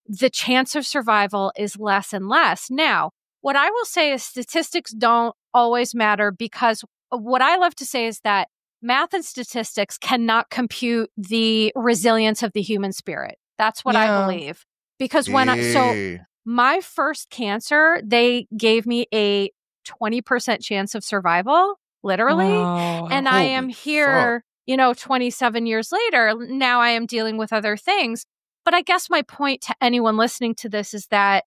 the chance of survival is less and less. Now, what I will say is statistics don't always matter, because what I love to say is that math and statistics cannot compute the resilience of the human spirit. That's what I believe. Because so my first cancer, they gave me a 20% chance of survival, literally. Wow. And I am here, 27 years later. Now I am dealing with other things. But I guess my point to anyone listening to this is that,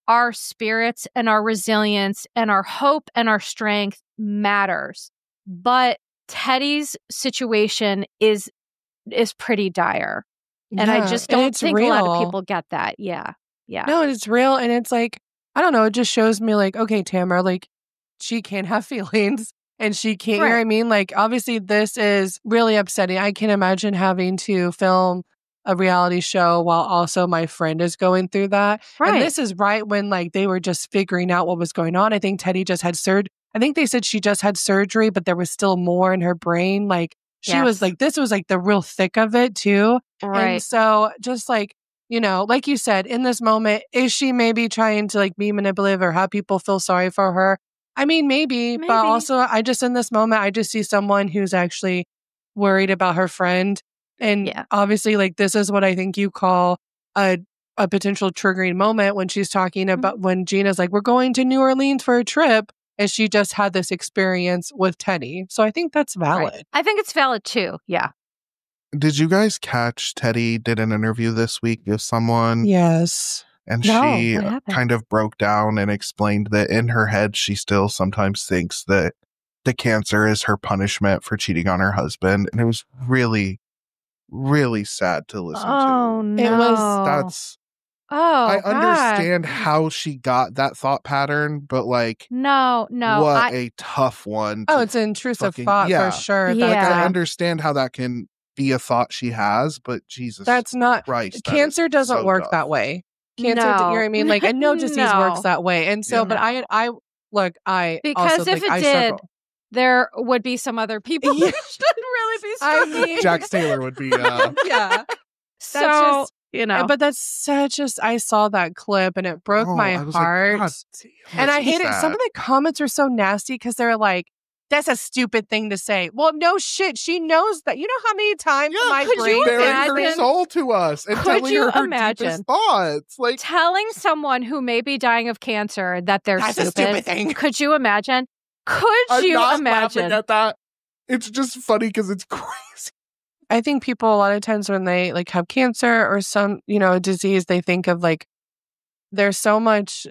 our spirits and our resilience and our hope and our strength matters. But Teddy's situation is pretty dire. And I just don't think a lot of people get that. Yeah. Yeah. No, it's real. And it's like, I don't know, it just shows me like, okay, Tamra, like, she can have feelings and she can't, you know what I mean? Like, obviously this is really upsetting. I can imagine having to film a reality show while also my friend is going through that. Right. And this is right when like they were just figuring out what was going on. I think Teddy just had I think they said she just had surgery, but there was still more in her brain. Like, she was like, this was like the real thick of it too. Right. And so just like, like you said, in this moment, is she maybe trying to like be manipulative or have people feel sorry for her? I mean, maybe. But also in this moment, I just see someone who's actually worried about her friend. And obviously, like, this is what I think you call a potential triggering moment when she's talking about when Gina's like, we're going to New Orleans for a trip. And she just had this experience with Teddy. So I think that's valid. Right. I think it's valid too. Yeah. Did you guys catch Teddy did an interview this week with someone? Yes. And she kind of broke down and explained that in her head, she still sometimes thinks that the cancer is her punishment for cheating on her husband. And it was really, really sad to listen to. Oh, no. It was, I understand how she got that thought pattern, but like, no, what a tough one. It's an intrusive thought for sure. Like, I understand how that can be a thought she has, but Jesus, that's not Christ, cancer doesn't work that way. Cancer, you know what I mean? Like, no disease works that way. And so, but I because also, if it did, there would be some other people who should really be struggling. Jax Taylor would be, yeah. So, but that's such I saw that clip and it broke my heart. Like, and I hate it. Some of the comments are so nasty because they're like, that's a stupid thing to say. Well, no shit. She knows that. You know how many times my brain baring her soul to us and telling her deepest thoughts. Like, telling someone who may be dying of cancer that they're that's a stupid thing. Could you imagine? I'm not laughing at that. It's just funny because it's crazy. I think people a lot of times when they like have cancer or some, disease, they think of like, there's so much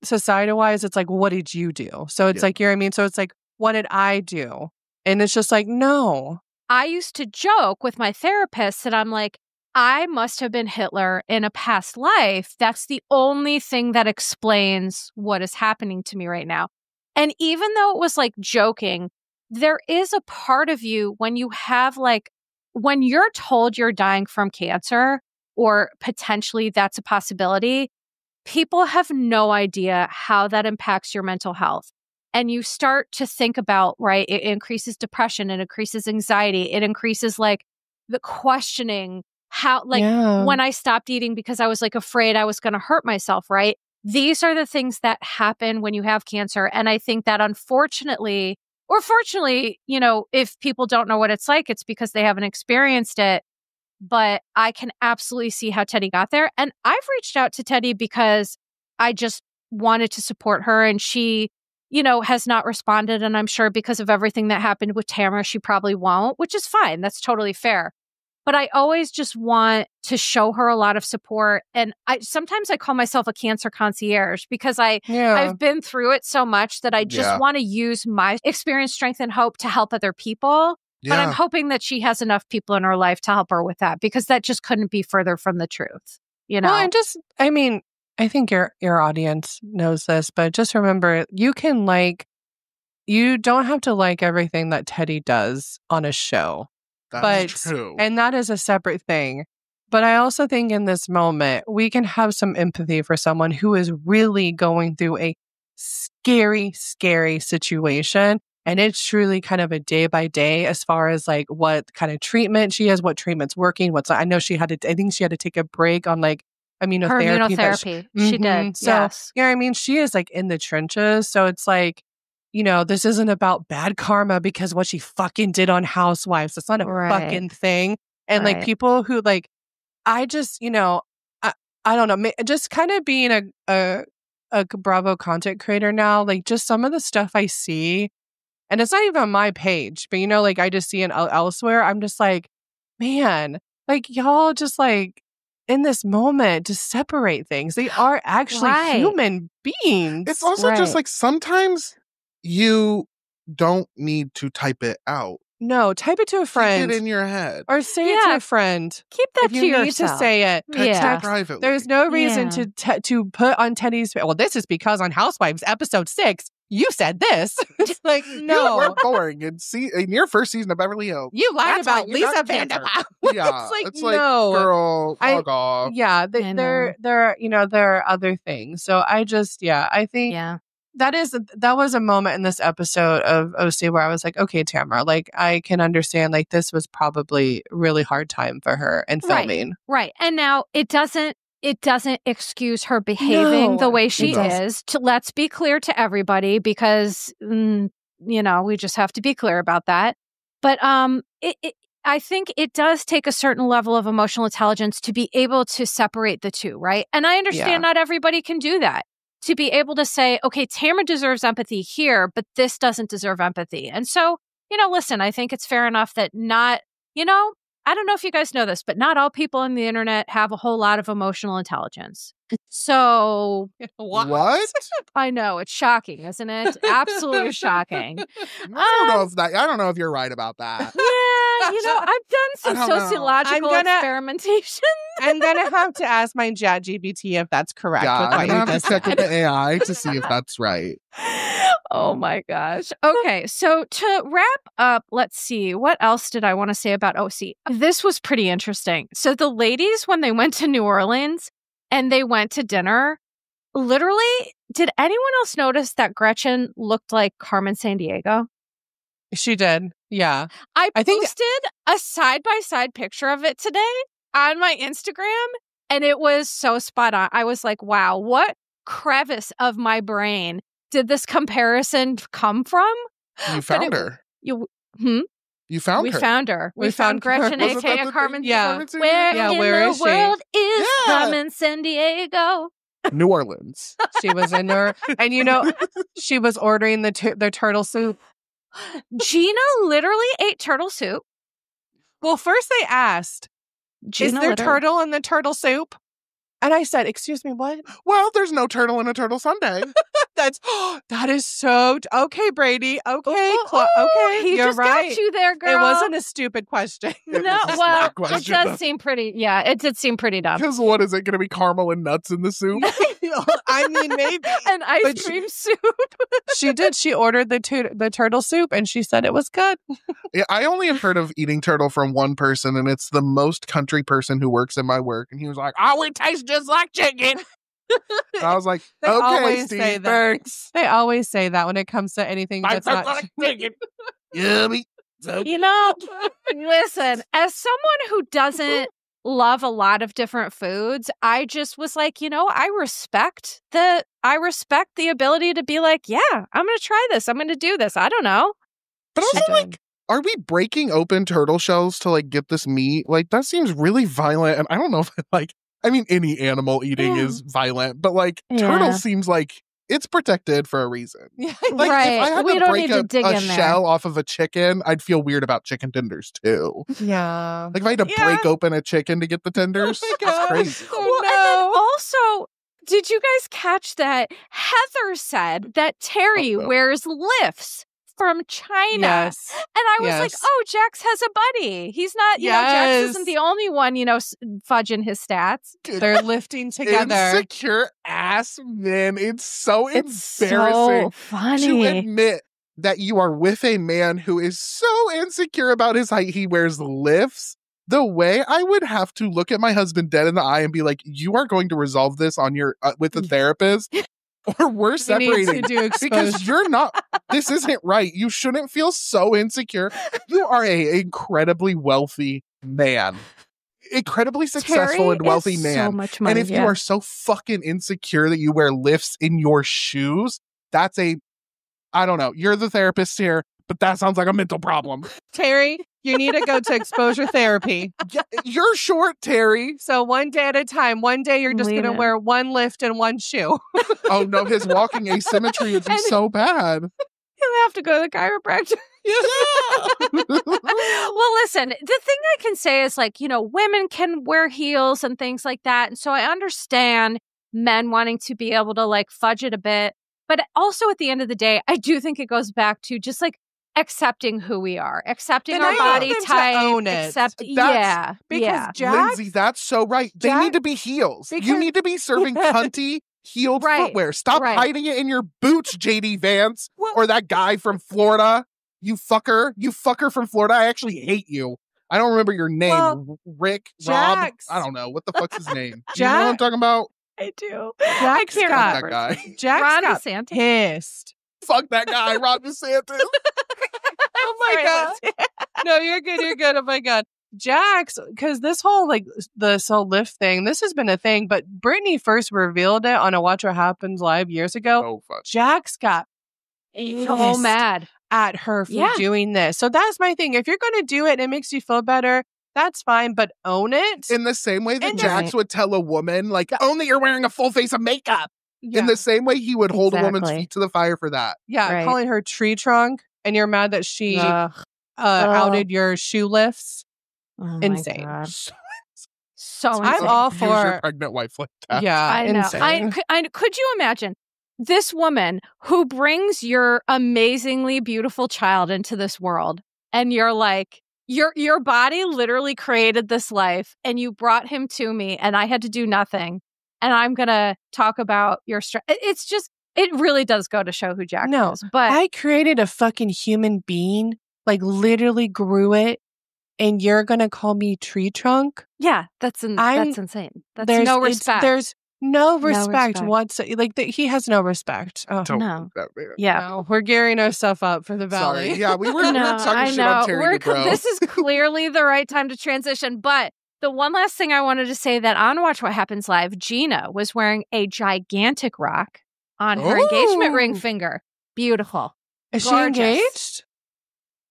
society-wise, it's like, what did you do? So it's like, you know what I mean? So it's like, what did I do? And it's just like, no. I used to joke with my therapist that I'm like, I must have been Hitler in a past life. That's the only thing that explains what is happening to me right now. And even though it was like joking, there is a part of you when you have like, when you're told you're dying from cancer or potentially that's a possibility, people have no idea how that impacts your mental health. And you start to think about, right, it increases depression, it increases anxiety, it increases like the questioning how, like when I stopped eating because I was like afraid I was going to hurt myself, right? These are the things that happen when you have cancer. And I think that unfortunately, or fortunately, if people don't know what it's like, it's because they haven't experienced it. But I can absolutely see how Teddi got there. And I've reached out to Teddi because I just wanted to support her, and she, has not responded. And I'm sure because of everything that happened with Tamra, she probably won't, which is fine. That's totally fair. But I always just want to show her a lot of support. And sometimes I call myself a cancer concierge because I've been through it so much that I just want to use my experience, strength, and hope to help other people. Yeah. But I'm hoping that she has enough people in her life to help her with that, because that just couldn't be further from the truth. Well, I think your audience knows this, but just remember, you don't have to like everything that Teddi does on a show. That's true. And that is a separate thing. But I also think in this moment, we can have some empathy for someone who is really going through a scary, scary situation. And it's truly kind of a day by day as far as like what kind of treatment she has, what treatment's working, I think she had to take a break on like immunotherapy. Her immunotherapy. She did. So, yes. She is like in the trenches. So it's like, this isn't about bad karma because what she fucking did on Housewives. It's not a fucking thing. And like people who like, I just, I don't know, just kind of being a Bravo content creator now, like just some of the stuff I see, and it's not even on my page, but like I just see it elsewhere. I'm just like, man, like y'all just like in this moment to separate things. They are actually human beings. It's also just like sometimes you don't need to type it out. No, type it to a friend. Keep it in your head. Or say it to a friend. Keep that if to you yourself. Need to say it. Text it privately. There's no reason to put on Teddi's... Well, this is because on Housewives, episode 6, you said this. It's like, no. We're boring. In your first season of Beverly Hills. You lied about Lisa Vanderpump. Yeah. It's like, no. Girl, fuck off. Yeah, there are other things. So I just, I think... Yeah. That was a moment in this episode of OC where I was like, okay, Tamra, like I can understand like this was probably a really hard time for her in filming. Right. And now it doesn't excuse her behaving the way she is. Let's be clear to everybody, because we just have to be clear about that. But I think it does take a certain level of emotional intelligence to be able to separate the two, right? And I understand not everybody can do that. To be able to say, okay, Tamra deserves empathy here, but this doesn't deserve empathy. And so, listen, I think it's fair enough that not, I don't know if you guys know this, but not all people on the internet have a whole lot of emotional intelligence. So what? I know, it's shocking, isn't it? Absolutely shocking. I don't know if you're right about that. Yeah, I've done some sociological experimentation. I'm gonna have to ask my ChatGPT if that's correct. Yeah, I'm gonna have to check with the AI to see if that's right. Oh my gosh. Okay, so to wrap up, let's see. What else did I want to say about OC? This was pretty interesting. So the ladies, when they went to New Orleans and they went to dinner, literally, did anyone else notice that Gretchen looked like Carmen Sandiego? She did. Yeah. I posted a side-by-side picture of it today on my Instagram, and it was so spot on. I was like, wow, what crevice of my brain did this comparison come from? You found her. You found her. We found her. We found Gretchen, a.k.a. Carmen. Yeah. Where is the world is Carmen Sandiego? New Orleans. She was in there. And she was ordering the turtle soup. Gina literally ate turtle soup. Well, first they asked, is there turtle in the turtle soup? And I said, excuse me, what? Well, there's no turtle in a turtle sundae. That is so... Okay, Brady. Okay. He You're just right. got you there, girl. It wasn't a stupid question. No, well, it does seem pretty... Yeah, it did seem pretty dumb. Because what is it going to be, caramel and nuts in the soup? I mean, maybe. An ice cream soup. She did. She ordered the turtle soup, and she said it was good. Yeah, I only have heard of eating turtle from one person, and it's the most country person who works in my work. And he was like, oh, it tastes just like chicken. And I was like, okay, Steve, thanks. They always say that when it comes to anything that's not chicken. Yummy. Listen, as someone who doesn't love a lot of different foods, I just was like, I respect the ability to be like, yeah, I'm going to try this. I'm going to do this. I don't know. But also, like, are we breaking open turtle shells to, like, get this meat? Like, that seems really violent. And I don't know if, any animal eating is violent, but, like, turtle seems like it's protected for a reason. Yeah. Like, right. if I had we to break a shell there. off of a chicken, I'd feel weird about chicken tenders, too. Yeah. Like, if I had to break open a chicken to get the tenders, that's crazy. And then also, did you guys catch that Heather said that Terry wears lifts from China? Yes. And I was like, oh, Jax has a buddy. He's not, you know, Jax isn't the only one, you know, fudging his stats. They're lifting together. Insecure ass men. It's so embarrassing so funny to admit that you are with a man who is so insecure about his height he wears lifts. The way I would have to look at my husband dead in the eye and be like, you are going to resolve this on your with a therapist, or we're separating because you're not. This isn't right. You shouldn't feel so insecure. You are a incredibly wealthy man, incredibly successful Terry and wealthy is man. So much money, and if you are so fucking insecure that you wear lifts in your shoes, that's I don't know. You're the therapist here, but that sounds like a mental problem. Terry, you need to go to exposure therapy. Yeah, you're short, Terry. So one day at a time. One day you're just going to wear one lift and one shoe. Oh, no. His walking asymmetry would be so bad. He'll have to go to the chiropractor. Yeah. Well, listen, the thing I can say is, like, you know, women can wear heels and things like that. And so I understand men wanting to be able to, like, fudge it a bit. But also at the end of the day, I do think it goes back to just, like, accepting who we are, accepting our body type, own it. Because Lyndsay, that's so right. They need to be heels. You need to be serving cunty heeled footwear. Stop hiding it in your boots, JD Vance, or that guy from Florida. You fucker from Florida. I actually hate you. I don't remember your name. Rick, Rob. I don't know. What the fuck's his name? Do you know what I'm talking about? I do. I can't that guy. Jax got DeSantis. Pissed. Fuck that guy, Ron DeSantis. Oh my God. No, you're good. You're good. Oh my God. Jax, because this whole lift thing, this has been a thing, but Brittany first revealed it on a Watch What Happens Live years ago. Oh, fuck. Jax got so mad at her for doing this. So that's my thing. If you're going to do it and it makes you feel better, that's fine, but own it. In the same way that Jax would tell a woman, like, own that you're wearing a full face of makeup. Yeah. In the same way he would hold a woman's feet to the fire for that. Yeah, calling her tree trunk, and you're mad that she outed your shoe lifts. Oh, insane. So I'm all for use your pregnant wife like that. Yeah, I know. insane. Could you imagine this woman who brings your amazingly beautiful child into this world, and you're like, your body literally created this life, and you brought him to me, and I had to do nothing, and I'm gonna talk about your strength. It's just, it really does go to show who Jack is. But I created a fucking human being, like literally grew it. And you're going to call me tree trunk? Yeah, that's insane. That's no respect. There's no respect whatsoever. Like, he has no respect. Oh, no. No, we're gearing our stuff up for the Valley. Sorry. Yeah, we were talking shit on Terry bro. This is clearly the right time to transition. But the one last thing I wanted to say, that on Watch What Happens Live, Gina was wearing a gigantic rock on her engagement ring finger. Beautiful. Is she engaged?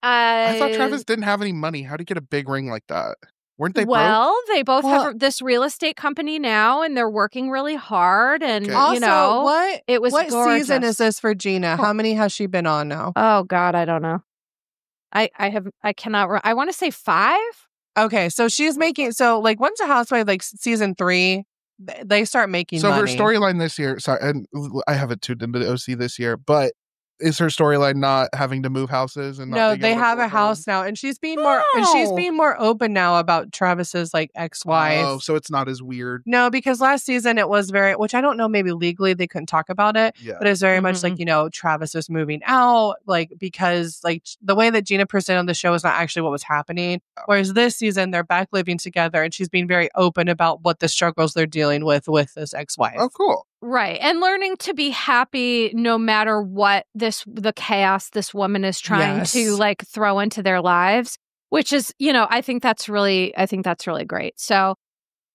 I thought Travis didn't have any money. How'd he get a big ring like that? Weren't they broke? They both have this real estate company now, and they're working really hard. And, also, you know, what gorgeous. Season is this for Gina? How many has she been on now? Oh, God, I don't know. I want to say 5. Okay, so she's making, like, once a housewife, like, season 3, they start making money. So her storyline this year, sorry, and I haven't tuned into the OC this year, but is her storyline not having to move houses and no? They have a house now, and she's being more open now about Travis's like ex-wife. Oh, so it's not as weird. No, because last season it was very, which I don't know, maybe legally they couldn't talk about it, but it's very much like, you know, Travis was moving out, like, because like the way that Gina presented on the show is not actually what was happening. Whereas this season they're back living together, and she's being very open about what the struggles they're dealing with this ex-wife. Oh, cool. Right. And learning to be happy no matter what the chaos this woman is trying to like throw into their lives, which is, you know, I think that's really great. So,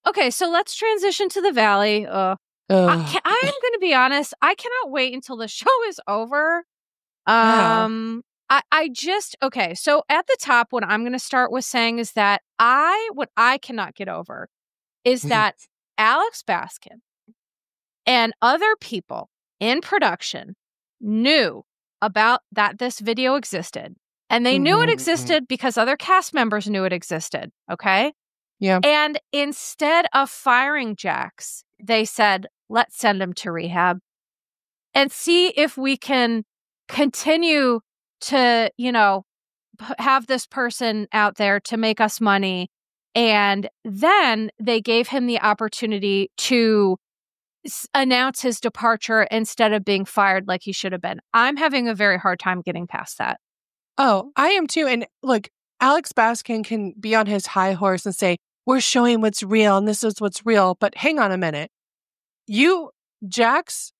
okay, so let's transition to the Valley. I am going to be honest. I cannot wait until the show is over. I Okay, so at the top, what I'm going to start with saying is that what I cannot get over is that Alex Baskin and other people in production knew about that this video existed. And they knew it existed because other cast members knew it existed. Okay. Yeah. And instead of firing Jax, they said, let's send him to rehab and see if we can continue to, have this person out there to make us money. And then they gave him the opportunity to announce his departure instead of being fired like he should have been. I'm having a very hard time getting past that. Oh, I am too. And look, Alex Baskin can be on his high horse and say, we're showing what's real and this is what's real. But hang on a minute. Jax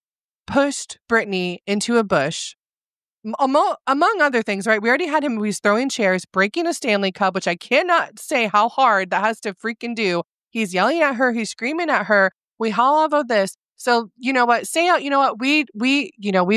pushed Brittany into a bush, among other things, right? We already had him. He was throwing chairs, breaking a Stanley Cup, which I cannot say how hard that has to freaking do. He's yelling at her. He's screaming at her. We all have this. So, you know what? We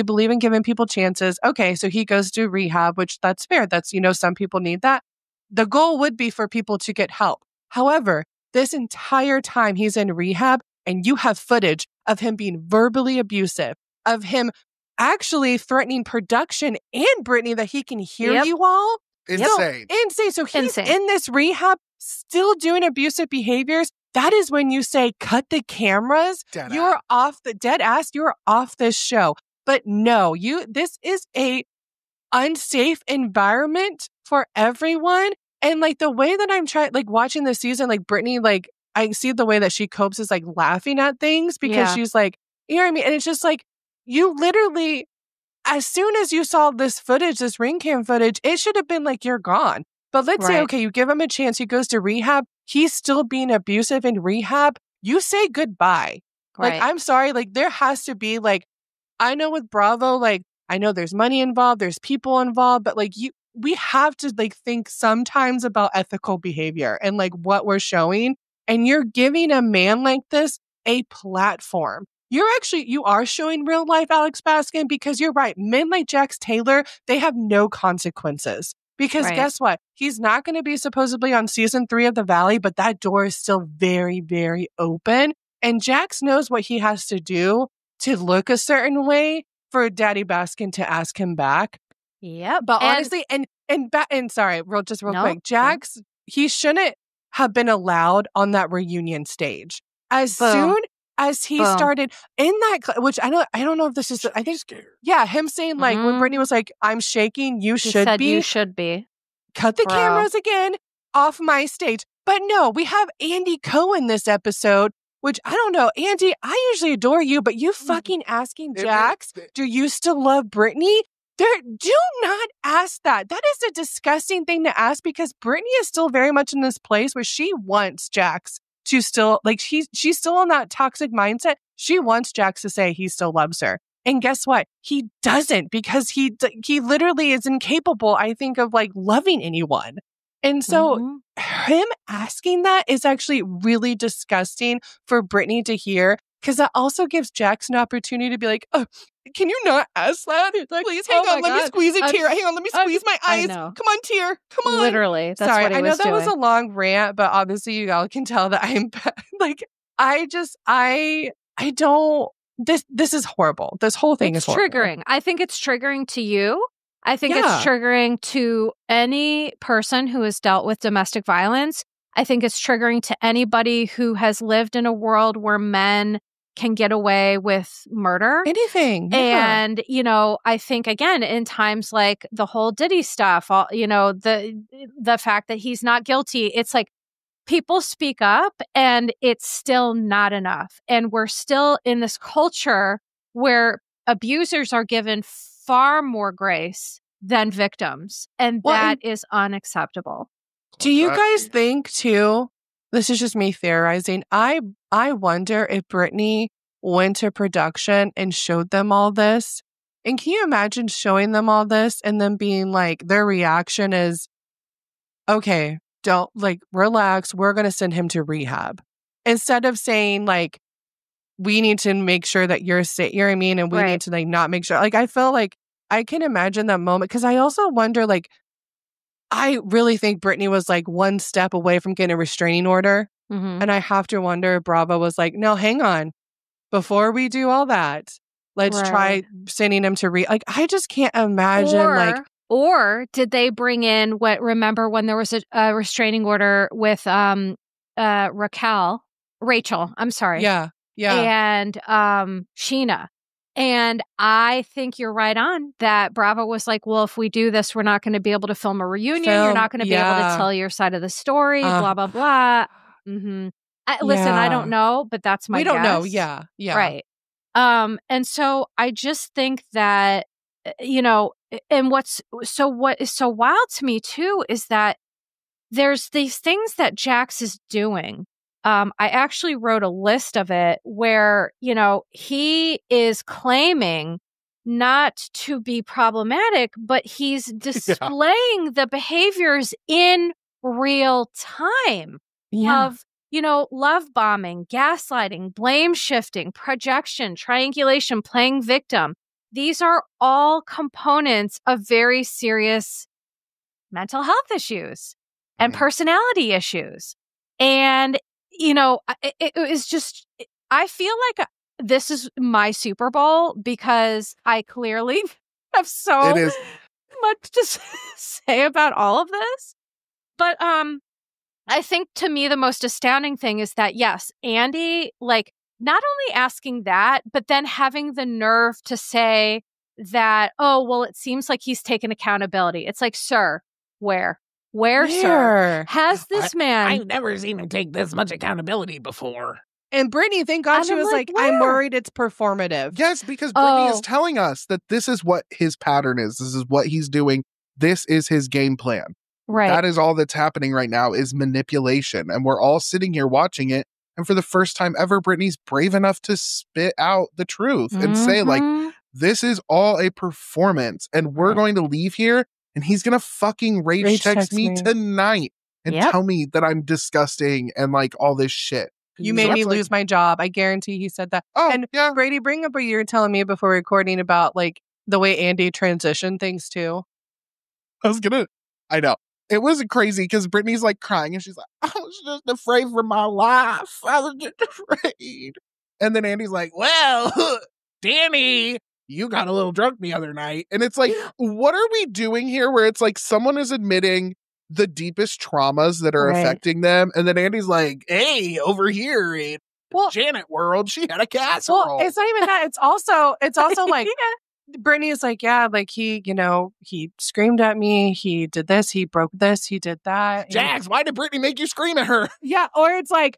believe in giving people chances. Okay, so he goes to rehab, which that's fair. That's, some people need that. The goal would be for people to get help. However, this entire time he's in rehab and you have footage of him being verbally abusive, of him actually threatening production and Brittany that he can hear you all. Insane. Insane. So he's in this rehab still doing abusive behaviors. That is when you say, cut the cameras. You're off the dead ass. You're off this show. But no, this is a unsafe environment for everyone. And like the way that I'm watching this season, like Brittany, like I see the way that she copes is like laughing at things because she's like, you know what I mean? And it's just like, you literally, as soon as you saw this footage, this ring cam footage, it should have been like, you're gone. But let's say, okay, you give him a chance. He goes to rehab. He's still being abusive in rehab. You say goodbye. Right. Like, I'm sorry. Like, there has to be I know with Bravo, I know there's money involved. There's people involved. But we have to think sometimes about ethical behavior and what we're showing. And you're giving a man like this a platform. You are showing real life Alex Baskin because you're right. Men like Jax Taylor, they have no consequences. Because guess what? He's not going to be supposedly on season 3 of The Valley, but that door is still very, very open. And Jax knows what he has to do to look a certain way for Daddy Baskin to ask him back. Yeah. But honestly, and sorry, real quick, Jax, he shouldn't have been allowed on that reunion stage. As soon as he started in that, which I don't know if this is, I think, him saying when Brittany was like, I'm shaking, you should be. Cut the cameras again off my stage. But no, we have Andy Cohen this episode, which I don't know. Andy, I usually adore you, but you fucking asking Jax, do you still love Brittany? Do not ask that. That is a disgusting thing to ask because Brittany is still very much in this place where she wants Jax to still, she's still in that toxic mindset. She wants Jax to say he still loves her. And guess what? He doesn't because he literally is incapable, I think, of loving anyone. And so him asking that is actually really disgusting for Brittany to hear because that also gives Jax an opportunity to be like, oh, can you not ask that? Please, hang on, let me squeeze a tear. Hang on, let me squeeze my eyes. Come on, tear. Come on. Literally. That's Sorry, what he I know was that doing. was a long rant, but obviously you all can tell that I'm I don't, this is horrible. This whole thing is horrible. Triggering. I think it's triggering to you. I think it's triggering to any person who has dealt with domestic violence. I think it's triggering to anybody who has lived in a world where men can get away with murder. Anything. Yeah. And, I think, again, in times like the whole Diddy stuff, the fact that he's not guilty, it's like people speak up and it's still not enough. And we're still in this culture where abusers are given far more grace than victims. And that is unacceptable. Do you guys think, too, this is just me theorizing, I wonder if Brittany went to production and showed them all this. And can you imagine showing them all this and then being like, their reaction is, okay, don't relax. We're going to send him to rehab. Instead of saying we need to make sure that you're safe, you know what I mean? And we need to not make sure. I feel like I can imagine that moment because I also wonder, like, I really think Brittany was like one step away from getting a restraining order. Mm-hmm. And I have to wonder if Bravo was like, no, hang on. Before we do all that, let's try sending him to like, I just can't imagine or did they bring in remember when there was a restraining order with Rachel, I'm sorry. Yeah. And Sheena. And I think you're right on that Bravo was like, well, if we do this, we're not going to be able to film a reunion. You're not going to be able to tell your side of the story, blah, blah, blah. Mm-hmm. Listen, I don't know, but that's my guess. We don't know. Yeah. Right. And so I just think that, and what is so wild to me too is that there's these things that Jax is doing. I actually wrote a list of it where, he is claiming not to be problematic, but he's displaying the behaviors in real time of, love bombing, gaslighting, blame shifting, projection, triangulation, playing victim. These are all components of very serious mental health issues and personality issues. And, it was just, I feel like this is my Super Bowl because I clearly have so much to say about all of this. But I think to me, the most astounding thing is that, yes, Andy, like, not only asking that, but then having the nerve to say that, oh, well, it seems like he's taken accountability. It's like, sir, where, sir? Has this man... I've never seen him take this much accountability before. And Brittany, thank God she was like, I'm worried it's performative. Yes, because Brittany is telling us that this is what his pattern is. This is what he's doing. This is his game plan. Right. That is all that's happening right now is manipulation. And we're all sitting here watching it. And for the first time ever, Brittany's brave enough to spit out the truth and say, like, this is all a performance. And we're going to leave here and he's going to fucking rage text me tonight and tell me that I'm disgusting and like all this shit. You made me lose my job. I guarantee he said that. Oh, and Brady, bring up what you were telling me before recording about like the way Andy transitioned things too. I know. It was crazy because Brittany's like crying and she's like, I was just afraid for my life. I was just afraid. And then Andy's like, well, Danny, you got a little drunk the other night. And it's like, what are we doing here where it's like someone is admitting the deepest traumas that are affecting them. And then Andy's like, hey, over here in Janet world, she had a casserole. Well, it's not even that. It's also like, Brittany is like, like he screamed at me. He did this. He broke this. He did that. Jax, why did Brittany make you scream at her? Yeah. Or it's like,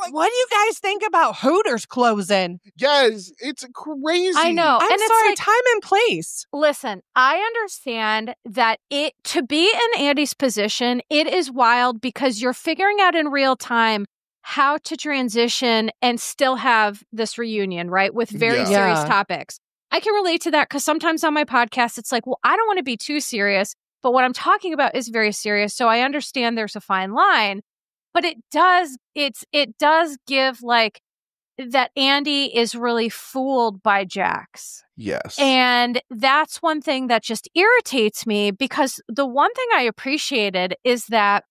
what do you guys think about Hooters closing? Yes, it's crazy. I know. I'm sorry, like, time and place. Listen, I understand that to be in Andy's position, it is wild because you're figuring out in real time how to transition and still have this reunion, right? With very serious topics. I can relate to that because sometimes on my podcast, it's like, well, I don't want to be too serious, but what I'm talking about is very serious. So I understand there's a fine line. But it does give like that Andy is really fooled by Jax. Yes. And that's one thing that just irritates me because the one thing I appreciated is that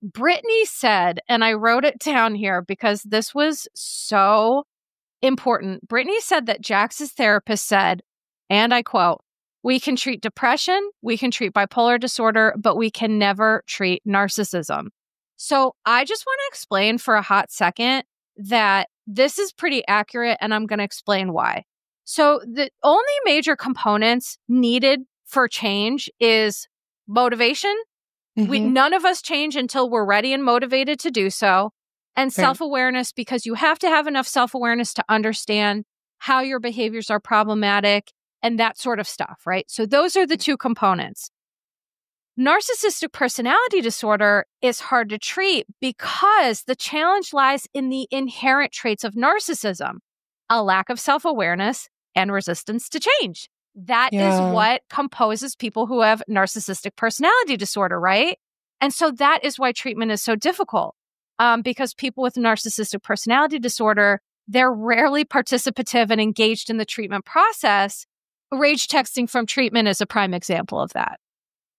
Brittany said, and I wrote it down here because this was so important. Brittany said that Jax's therapist said, and I quote, "We can treat depression, we can treat bipolar disorder, but we can never treat narcissism." So I just want to explain for a hot second that this is pretty accurate, and I'm going to explain why. So the only major components needed for change is motivation. None of us change until we're ready and motivated to do so. And self-awareness, because you have to have enough self-awareness to understand how your behaviors are problematic and that sort of stuff, right? So those are the two components. Narcissistic personality disorder is hard to treat because the challenge lies in the inherent traits of narcissism, a lack of self-awareness and resistance to change. That is what composes people who have narcissistic personality disorder, right? And so that is why treatment is so difficult, because people with narcissistic personality disorder, they're rarely participative and engaged in the treatment process rage texting from treatment is a prime example of that.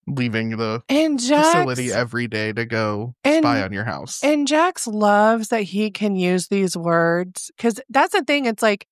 Leaving the Jax, facility every day to go spy on your house. And Jax loves that he can use these words. Because that's the thing. It's like,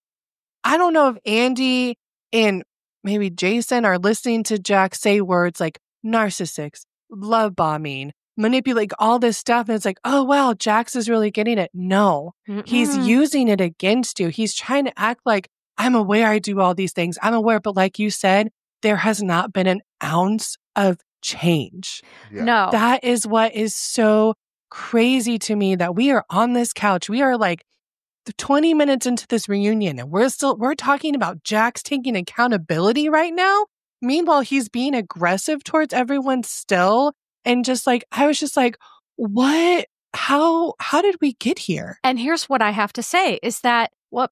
I don't know if Andy and maybe Jason are listening to Jax say words like narcissist, love bombing, manipulate, all this stuff. And it's like, oh, wow, Jax is really getting it. No, he's using it against you. He's trying to act like, I'm aware I do all these things. I'm aware. But like you said, there has not been an ounce of change. Yeah. No. That is what is so crazy to me, that we are on this couch. We are like 20 minutes into this reunion and we're talking about Jax taking accountability right now. Meanwhile, he's being aggressive towards everyone still. And just like, I was just like, what? How did we get here? And here's what I have to say is that what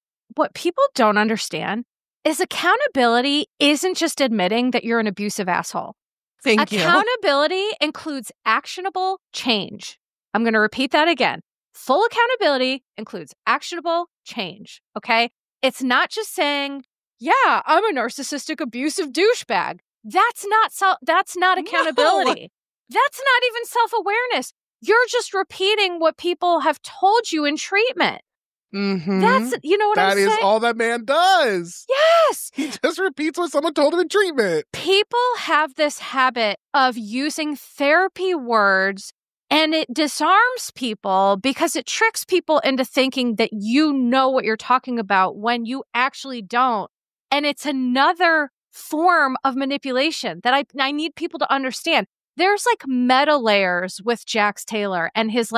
people don't understand is accountability isn't just admitting that you're an abusive asshole. Thank you. Accountability includes actionable change. I'm going to repeat that again. Full accountability includes actionable change, okay? It's not just saying, yeah, I'm a narcissistic, abusive douchebag. That's not accountability. No. That's not even self-awareness. You're just repeating what people have told you in treatment. Mm-hmm. That's, you know what I'm saying? That is all that man does. Yes. He just repeats what someone told him in treatment. People have this habit of using therapy words, and it disarms people because it tricks people into thinking that you know what you're talking about when you actually don't. And it's another form of manipulation that I need people to understand. There's like meta layers with Jax Taylor and his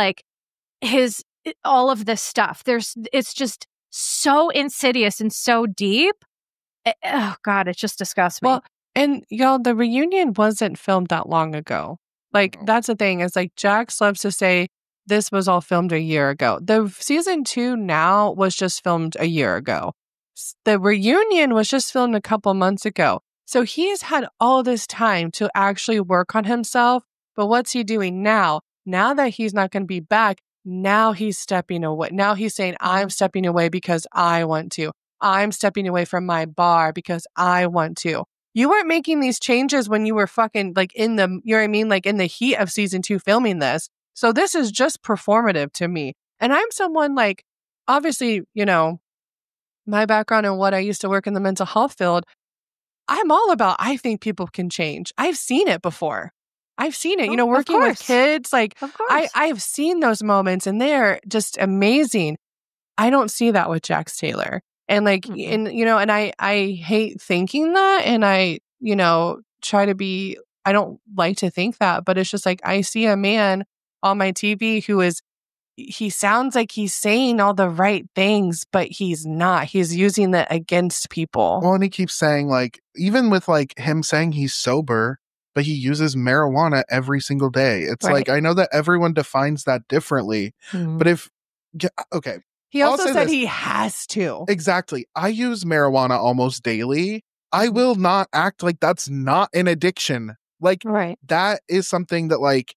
all of this stuff. It's just so insidious and so deep. Oh God, it just disgusts me. Well, and y'all, the reunion wasn't filmed that long ago. Like, that's the thing, is like Jax loves to say this was all filmed a year ago. The season 2 now was just filmed a year ago. The reunion was just filmed a couple months ago. So he's had all this time to actually work on himself. But what's he doing now? Now that he's not going to be back, now he's stepping away. Now he's saying, I'm stepping away because I want to. I'm stepping away from my bar because I want to. You weren't making these changes when you were fucking like in the, you know what I mean? Like in the heat of season 2 filming this. So this is just performative to me. And I'm someone like, obviously, you know, my background and what I used to work in the mental health field, I'm all about, I think people can change. I've seen it before. I've seen it, you know, working with kids. Like, I've seen those moments and they're just amazing. I don't see that with Jax Taylor. And like, and, you know, and I hate thinking that. And I, you know, try to be, I don't like to think that, but it's just like, I see a man on my TV who is, he sounds like he's saying all the right things, but he's not. He's using that against people. Well, and he keeps saying, like, even with like him saying he's sober, but he uses marijuana every single day. It's like, I know that everyone defines that differently, but if, okay. He also said he has to. Exactly. I use marijuana almost daily. I will not act like that's not an addiction. Like, that is something that, like,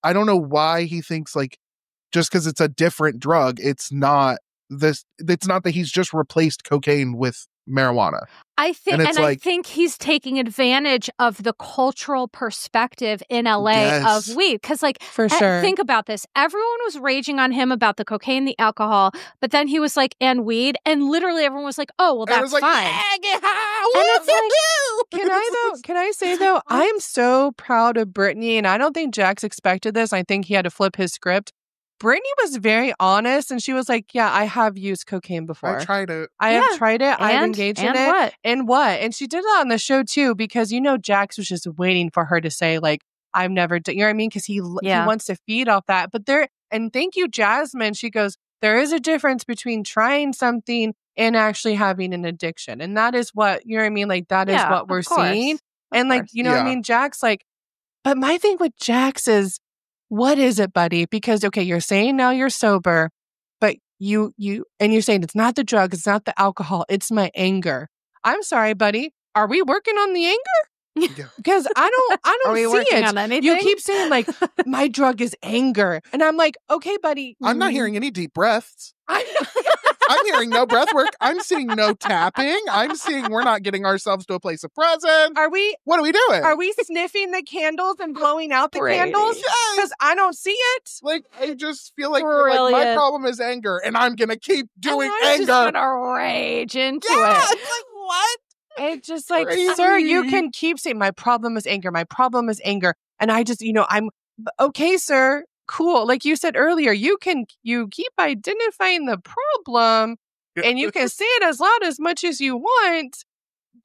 I don't know why he thinks, like, just because it's a different drug, it's not this. It's not that he's just replaced cocaine with marijuana. I think he's taking advantage of the cultural perspective in LA of weed. Because, like, for sure, think about this. Everyone was raging on him about the cocaine, the alcohol, but then he was like, and weed, and literally everyone was like, oh, well, that's fine. And it's like, can I say though, I'm so proud of Brittany, and I don't think Jax expected this. I think he had to flip his script. Brittany was very honest, and she was like, yeah, I have used cocaine before. I tried it. I have tried it. I've engaged in it. What? And what? And she did that on the show, too, because, you know, Jax was just waiting for her to say, like, I've never done, you know what I mean? Because he wants to feed off that. But and thank you, Jasmine. She goes, there is a difference between trying something and actually having an addiction. And that is what, you know what I mean? Like, that is what we're seeing. And, like, you know what I mean? Jax, like, but my thing with Jax is, what is it, buddy? Because, okay, you're saying now you're sober, but you're saying it's not the drug, it's not the alcohol, it's my anger. I'm sorry, buddy. Are we working on the anger? Because I don't Are we see working it. On anything? You keep saying, like, my drug is anger. And I'm like, okay, buddy. I'm not hearing any deep breaths. I know. I'm hearing no breath work. I'm seeing no tapping. I'm seeing we're not getting ourselves to a place of presence. What are we doing? Are we sniffing the candles and blowing out the candles? Because I don't see it. Like, I just feel like my problem is anger, and I'm going to keep doing anger. I'm just going to rage into it. It's like, what? It's just like, sir, you can keep saying, my problem is anger. My problem is anger. And I just, I'm, okay, sir, cool. Like you said earlier, you keep identifying the problem and you can say it as loud as much as you want.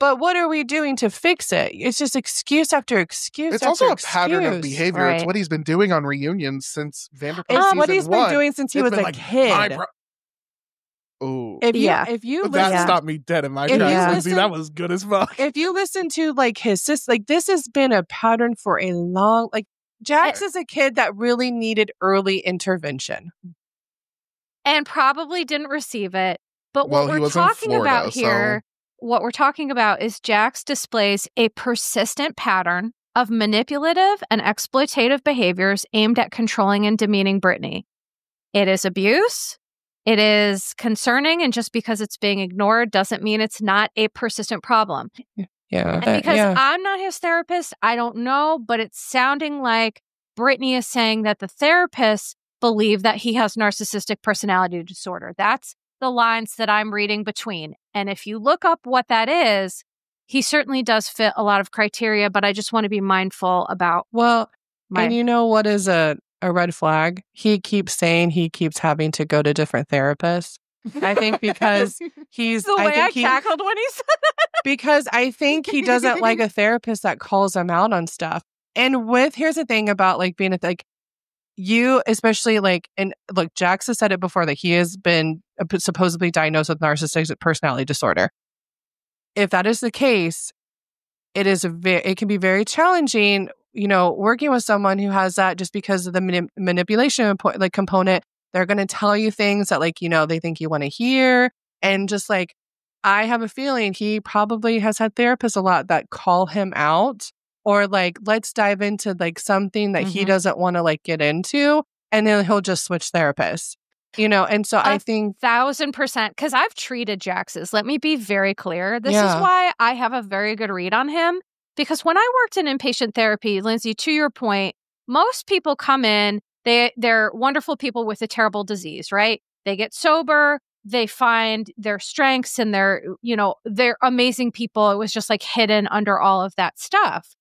But what are we doing to fix it? It's just excuse after excuse. It's also a pattern of behavior. Right. It's what he's been doing on reunions since Vanderpump season 1. It's what he's been doing since he was a kid. Oh, if you listen, that stopped me dead in my tracks. Lindsay, that was good as fuck. If you listen to like his sister, like this has been a pattern for a long. Like Jax is a kid that really needed early intervention, and probably didn't receive it. But what we're talking about here, what we're talking about is Jax displays a persistent pattern of manipulative and exploitative behaviors aimed at controlling and demeaning Brittany. It is abuse. It is concerning, and just because it's being ignored doesn't mean it's not a persistent problem. Yeah. And because I'm not his therapist, I don't know, but it's sounding like Brittany is saying that the therapists believe that he has narcissistic personality disorder. That's the lines that I'm reading between. And if you look up what that is, he certainly does fit a lot of criteria, but I just want to be mindful about. And you know what is a red flag? He keeps saying he keeps having to go to different therapists. I think because he's the way I cackled when he said that. Because I think he doesn't like a therapist that calls him out on stuff. And here's the thing about like being you, especially like, and look, Jax has said it before that he has been supposedly diagnosed with narcissistic personality disorder. If that is the case, it can be very challenging, working with someone who has that, just because of the manipulation component. They're going to tell you things that they think you want to hear. And just like, I have a feeling he probably has had therapists a lot that call him out, or like, let's dive into like something that he doesn't want to like get into. And then he'll just switch therapists, And so I think 1,000%, because I've treated Jax's. Let me be very clear. This is why I have a very good read on him. Because when I worked in inpatient therapy, Lindsay, to your point, most people come in, they're wonderful people with a terrible disease, right? They get sober, they find their strengths, and they're amazing people. It was just like hidden under all of that stuff.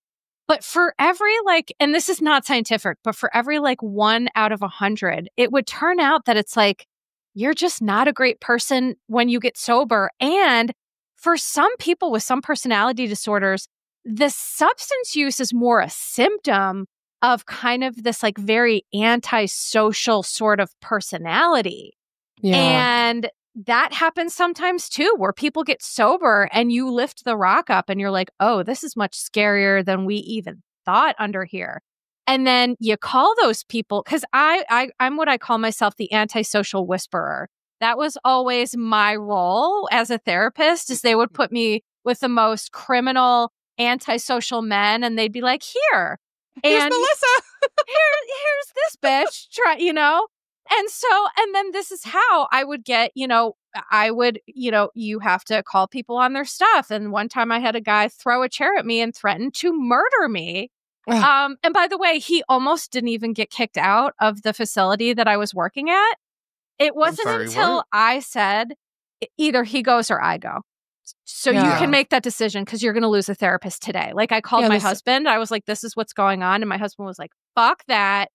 But for every and this is not scientific, but for every 1 out of 100, it would turn out that it's like, you're just not a great person when you get sober. And for some people with some personality disorders, the substance use is more a symptom of kind of this very antisocial sort of personality. Yeah. And that happens sometimes too, where people get sober and you lift the rock up and you're like, oh, this is much scarier than we even thought under here. And then you call those people, because I'm what I call myself the antisocial whisperer. That was always my role as a therapist, is they would put me with the most criminal antisocial men, and they'd be like, here's Melissa. here's this bitch, try, and then this is how I would get, you have to call people on their stuff. And one time I had a guy throw a chair at me and threaten to murder me. And by the way, he almost didn't even get kicked out of the facility that I was working at. It wasn't until I said, either he goes or I go. So you can make that decision, because you're going to lose a therapist today. Like, I called my husband. I was like, this is what's going on. And my husband was like, fuck that.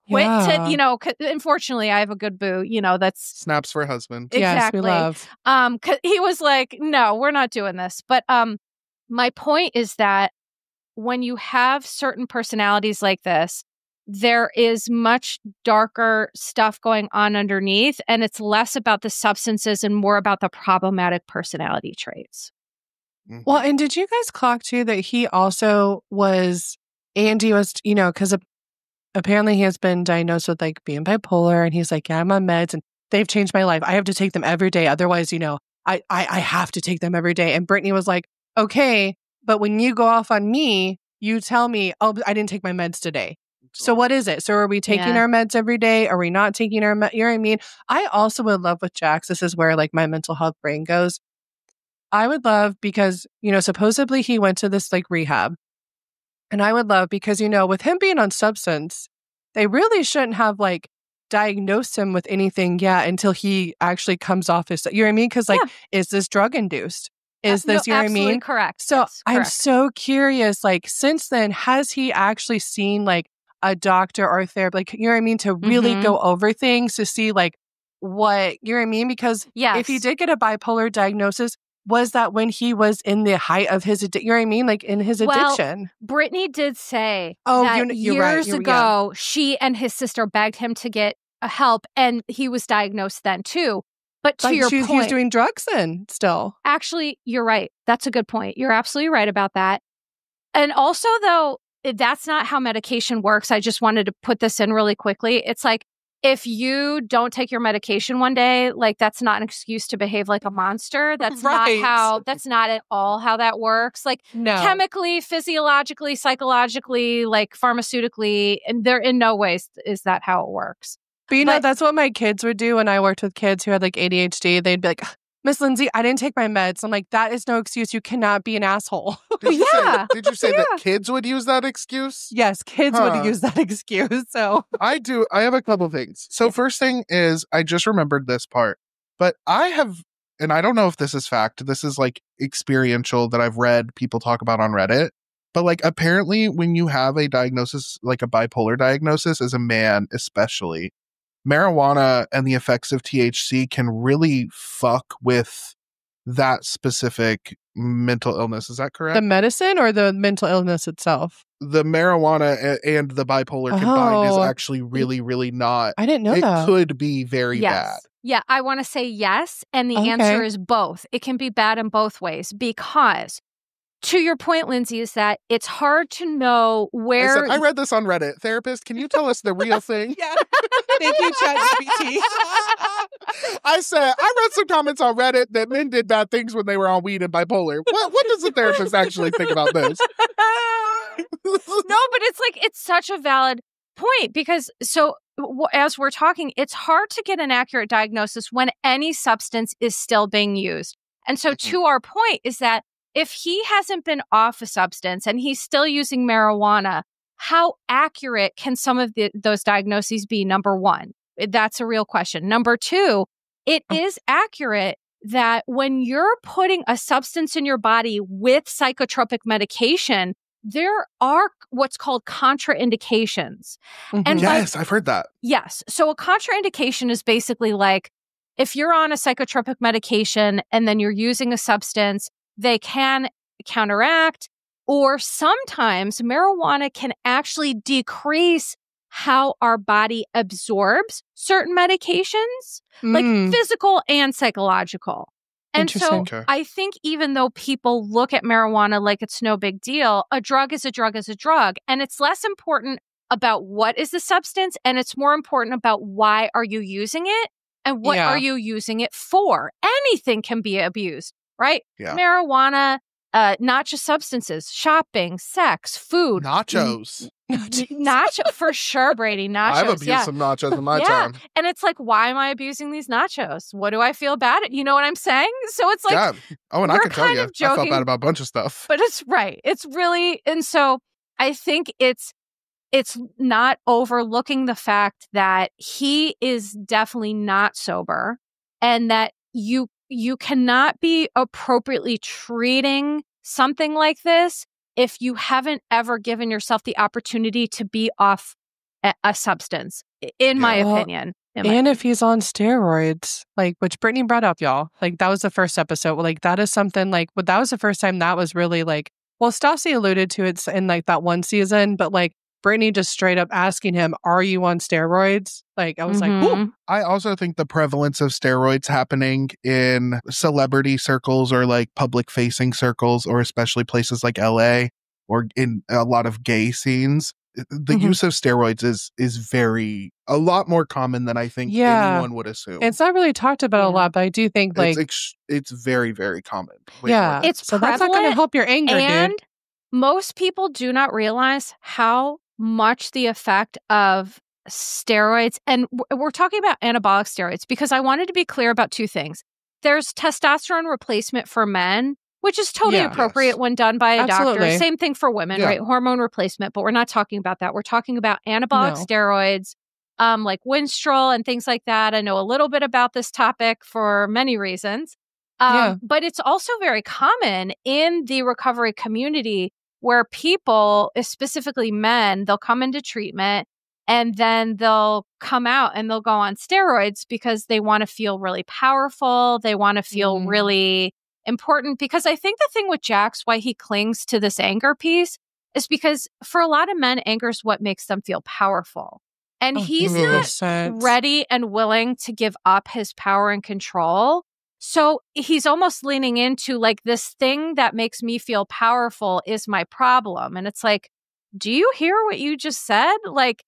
Quit to, unfortunately, I have a good boo, that's... Snaps for husband. Exactly. Yes, we love. 'Cause he was like, no, we're not doing this. But my point is that when you have certain personalities like this, there is much darker stuff going on underneath, and it's less about the substances and more about the problematic personality traits. Mm-hmm. Well, and did you guys clock too that he also was, Andy was, because apparently he has been diagnosed with being bipolar, and he's like, yeah, I'm on meds and they've changed my life. I have to take them every day. Otherwise, I have to take them every day. And Brittany was like, okay, but when you go off on me, you tell me, oh, I didn't take my meds today. So what is it? So are we taking our meds every day? Are we not taking our meds? You know what I mean? I also would love with Jax, this is where like my mental health brain goes. I would love because, supposedly he went to this like rehab. And I would love because, with him being on substance, they really shouldn't have like diagnosed him with anything yet until he actually comes off his, you know what I mean? Because like, is this drug induced? Is this, you know what I mean? Correct. So yes, I'm correct. so curious, like since then, has he actually seen like a doctor or therapist, like, you know what I mean? To really go over things to see like what, you know what I mean? Because if he did get a bipolar diagnosis, was that when he was in the height of his, you know what I mean? Like in his addiction. Brittany did say that you're years ago, she and his sister begged him to get help and he was diagnosed then too. But to your point, he was doing drugs then still. Actually, you're right. That's a good point. You're absolutely right about that. And also though, that's not how medication works. I just wanted to put this in really quickly. It's like, if you don't take your medication one day, like that's not an excuse to behave like a monster. That's that's not at all how that works. Like chemically, physiologically, psychologically, like pharmaceutically, and there in no ways is that how it works. But that's what my kids would do when I worked with kids who had like ADHD. They'd be like, Miss Lyndsay, I didn't take my meds. I'm like, that is no excuse. You cannot be an asshole. Did you say that kids would use that excuse? Yes, kids would use that excuse. So I do. I have a couple things. So first thing is, I just remembered this part, but I have, and I don't know if this is fact. This is like experiential that I've read people talk about on Reddit. But like apparently when you have a diagnosis, like a bipolar diagnosis as a man, especially, marijuana and the effects of THC can really fuck with that specific mental illness. Is that correct? The medicine or the mental illness itself? The marijuana and the bipolar combined is actually really, really not. I didn't know that. It could be very bad. Yeah, I want to say yes. And the answer is both. It can be bad in both ways because to your point, Lyndsay, is that it's hard to know where... I read this on Reddit. Therapist, can you tell us the real thing? Thank you, ChatGPT. I read some comments on Reddit that men did bad things when they were on weed and bipolar. What does the therapist actually think about this? No, but it's such a valid point because as we're talking, it's hard to get an accurate diagnosis when any substance is still being used. And so to our point is that if he hasn't been off a substance and he's still using marijuana, how accurate can some of those diagnoses be? Number one, that's a real question. Number two, it is accurate that when you're putting a substance in your body with psychotropic medication, there are what's called contraindications. And yes, I've heard that. Yes. So a contraindication is basically like if you're on a psychotropic medication and then you're using a substance, they can counteract, or sometimes marijuana can actually decrease how our body absorbs certain medications, like physical and psychological. And so I think even though people look at marijuana like it's no big deal, a drug is a drug is a drug. And it's less important about what is the substance, and it's more important about why are you using it and what are you using it for. Anything can be abused. Right? Yeah. Marijuana, not just substances, shopping, sex, food. Nachos. Nacho for sure, Brady. Nachos. I've abused some nachos in my time. And it's like, why am I abusing these nachos? What do I feel about it? You know what I'm saying? So it's like, and I can tell you, I felt bad about a bunch of stuff. But it's right. It's really, and so I think it's not overlooking the fact that he is definitely not sober and that you cannot be appropriately treating something like this if you haven't ever given yourself the opportunity to be off a substance, in my opinion. If he's on steroids, like, which Brittany brought up, y'all, like, that was the first episode. Like, that is something like, that was the first time that was really like, well, Stassi alluded to it in like that one season, but like, Brittany just straight up asking him, are you on steroids? Like, I was like, ooh. I also think the prevalence of steroids happening in celebrity circles or like public facing circles, or especially places like LA or in a lot of gay scenes, the use of steroids is a lot more common than I think anyone would assume. It's not really talked about a lot, but I do think like it's very, very common. It's so that's not going to help your anger, and dude. Most people do not realize how much the effect of steroids, and we're talking about anabolic steroids because I wanted to be clear about two things. There's testosterone replacement for men, which is totally appropriate when done by a doctor. Same thing for women, right? Hormone replacement, but we're not talking about that. We're talking about anabolic steroids, like Winstrol and things like that. I know a little bit about this topic for many reasons. But it's also very common in the recovery community where people, specifically men, they'll come into treatment and then they'll come out and they'll go on steroids because they want to feel really powerful. They want to feel really important. Because I think the thing with Jax, why he clings to this anger piece, is because for a lot of men, anger is what makes them feel powerful. And he's not ready and willing to give up his power and control. So he's almost leaning into like, this thing that makes me feel powerful is my problem. And it's like, do you hear what you just said? Like,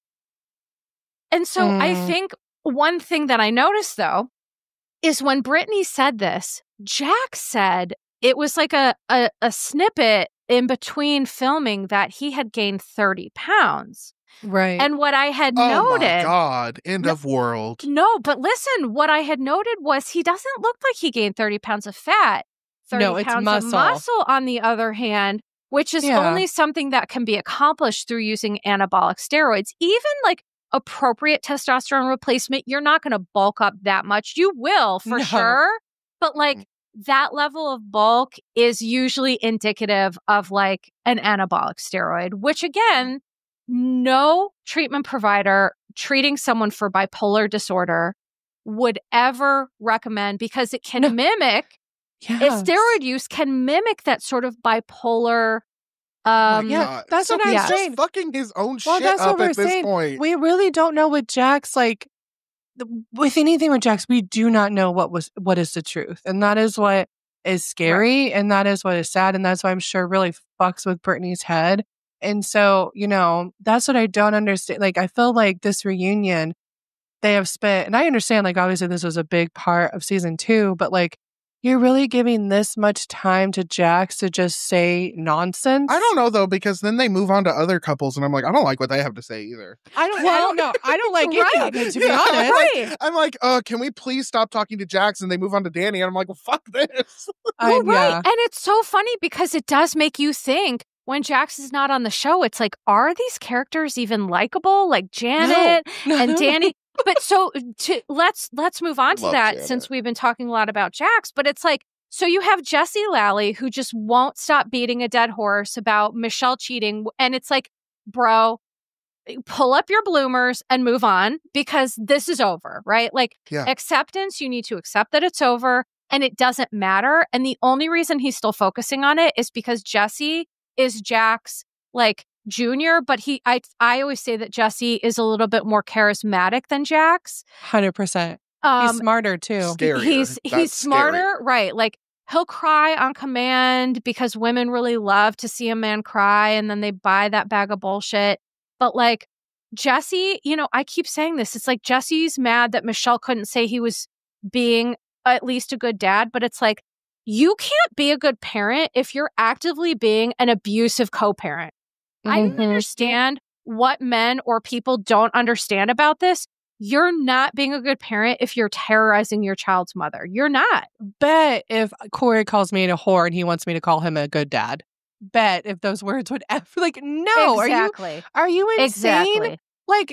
and so I think one thing that I noticed, though, is when Brittany said this, Jax said it was like a snippet in between filming that he had gained 30 pounds. Right. And what I had noted... Oh my God, end of world. No, but listen, what I had noted was he doesn't look like he gained 30 pounds of fat. 30 pounds of muscle, on the other hand, which is only something that can be accomplished through using anabolic steroids. Even like appropriate testosterone replacement, you're not going to bulk up that much. You will for sure. But like that level of bulk is usually indicative of like an anabolic steroid, which again, no treatment provider treating someone for bipolar disorder would ever recommend, because it can mimic, steroid use can mimic that sort of bipolar. That's what I'm saying. Just fucking his own shit up at this point. We really don't know with Jax. Like with anything with Jax, we do not know what is the truth, and that is what is scary, and that is what is sad, and that's why I'm sure really fucks with Brittany's head. And so, you know, that's what I don't understand. Like, I feel like this reunion, they have spent, and I understand, like, obviously this was a big part of season 2, but like, you're really giving this much time to Jax to just say nonsense? I don't know, though, because then they move on to other couples, and I'm like, I don't like what they have to say either. I don't know. I don't like any of it, to be honest. I'm like, can we please stop talking to Jax? And they move on to Danny, and I'm like, well, fuck this. And it's so funny because it does make you think, when Jax is not on the show, it's like, are these characters even likable? Like Janet and Danny. But so let's move on to that, Janet, since we've been talking a lot about Jax. But it's like, so you have Jessie Lally, who just won't stop beating a dead horse about Michelle cheating. And it's like, bro, pull up your bloomers and move on, because this is over, right? Like acceptance, you need to accept that it's over and it doesn't matter. And the only reason he's still focusing on it is because Jessie is Jax, like, Junior, but I always say that Jessie is a little bit more charismatic than Jax. 100%. He's smarter too. Scarier. He's smarter, right? Like, he'll cry on command because women really love to see a man cry, and then they buy that bag of bullshit. But like Jessie, you know, I keep saying this. It's like Jessie's mad that Michelle couldn't say he was being at least a good dad, but it's like, you can't be a good parent if you're actively being an abusive co-parent. I don't understand what men or people don't understand about this. You're not being a good parent if you're terrorizing your child's mother. You're not. Bet if Corey calls me a whore and he wants me to call him a good dad. Bet if those words would ever, like, no. Exactly. Are you insane? Exactly. Like,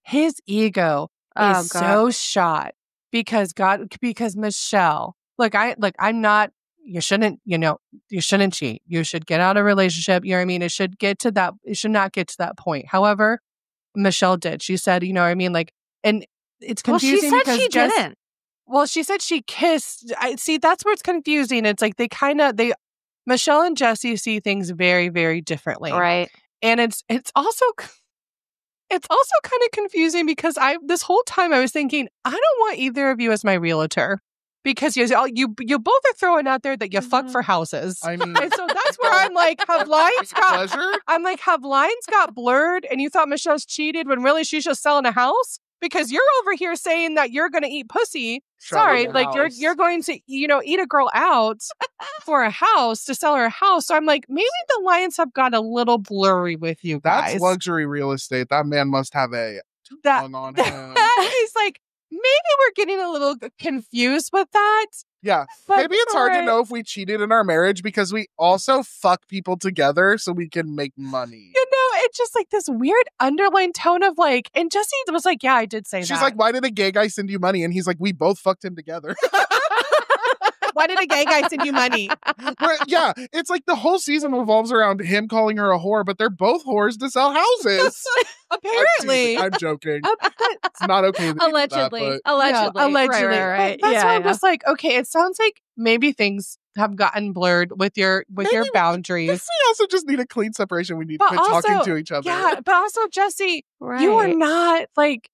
his ego is so shot because Michelle, I'm not. You shouldn't cheat. You should get out of a relationship. You know what I mean? It should not get to that point. However, Michelle did. She said, you know what I mean? Like, and it's confusing because she didn't. Well, she said she kissed. See, that's where it's confusing. It's like Michelle and Jessie see things very, very differently. Right. And it's also kind of confusing because this whole time I was thinking, I don't want either of you as my realtor. Because you both are throwing out there that you fuck for houses. I mean, and so that's where I'm like, have lines got blurred and you thought Michelle's cheated when really she's just selling a house? because you're over here saying that you're going to eat pussy. Sorry, like you're going to, eat a girl out for a house to sell her a house. So I'm like, maybe the lines have got a little blurry with you guys. That's luxury real estate. That man must have a tongue on him. He's like, maybe we're getting a little confused with that. Yeah. Maybe it's hard to know if we cheated in our marriage because we also fuck people together so we can make money. It's just like this weird underlying tone of like, and Jesse was like, yeah, I did say that. She's like, why did a gay guy send you money? And he's like, we both fucked him together. Why did a gay guy send you money? Yeah, it's like the whole season revolves around him calling her a whore, but they're both whores to sell houses. Apparently. I'm joking. It's not okay. Allegedly. Allegedly. Right. That's why I'm just like, okay, it sounds like maybe things have gotten blurred with your boundaries. We also just need a clean separation. We need to quit talking to each other. Yeah, but also, Jesse, you are not like,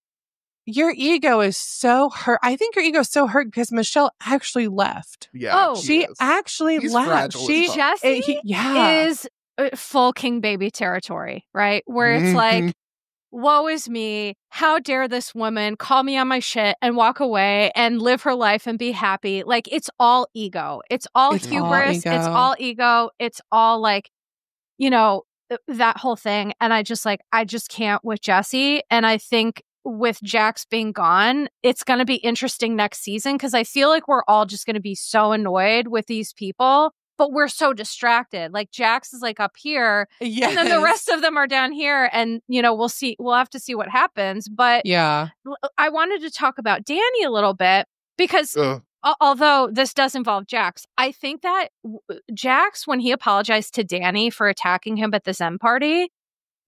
your ego is so hurt. I think your ego is so hurt because Michelle actually left. Yeah. She actually left. Jesse is full king baby territory, right? Where it's like, woe is me. How dare this woman call me on my shit and walk away and live her life and be happy? Like, it's all ego. It's all hubris. It's all ego. It's all like, that whole thing. And I just can't with Jesse. And I think with Jax being gone, it's going to be interesting next season because I feel like we're all just going to be so annoyed with these people, but we're so distracted. Like Jax is like up here, and then the rest of them are down here, and we'll see. We'll have to see what happens. But yeah, I wanted to talk about Danny a little bit because although this does involve Jax, I think that Jax, when he apologized to Danny for attacking him at the Zen party,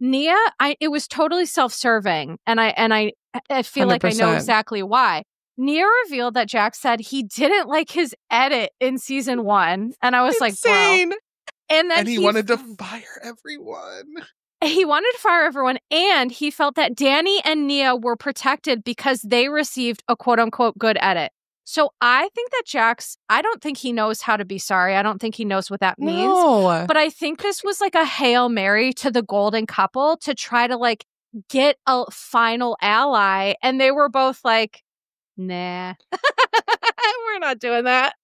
Nia, it was totally self-serving, and I feel 100%. Like I know exactly why. Nia revealed that Jax said he didn't like his edit in season 1, and I was insane. Like, bro. And then he wanted to fire everyone. He wanted to fire everyone, and he felt that Danny and Nia were protected because they received a quote-unquote good edit. So I think that Jax, I don't think he knows how to be sorry. I don't think he knows what that means. No. But I think this was like a Hail Mary to the golden couple to try to like get a final ally. And they were both like, nah, we're not doing that.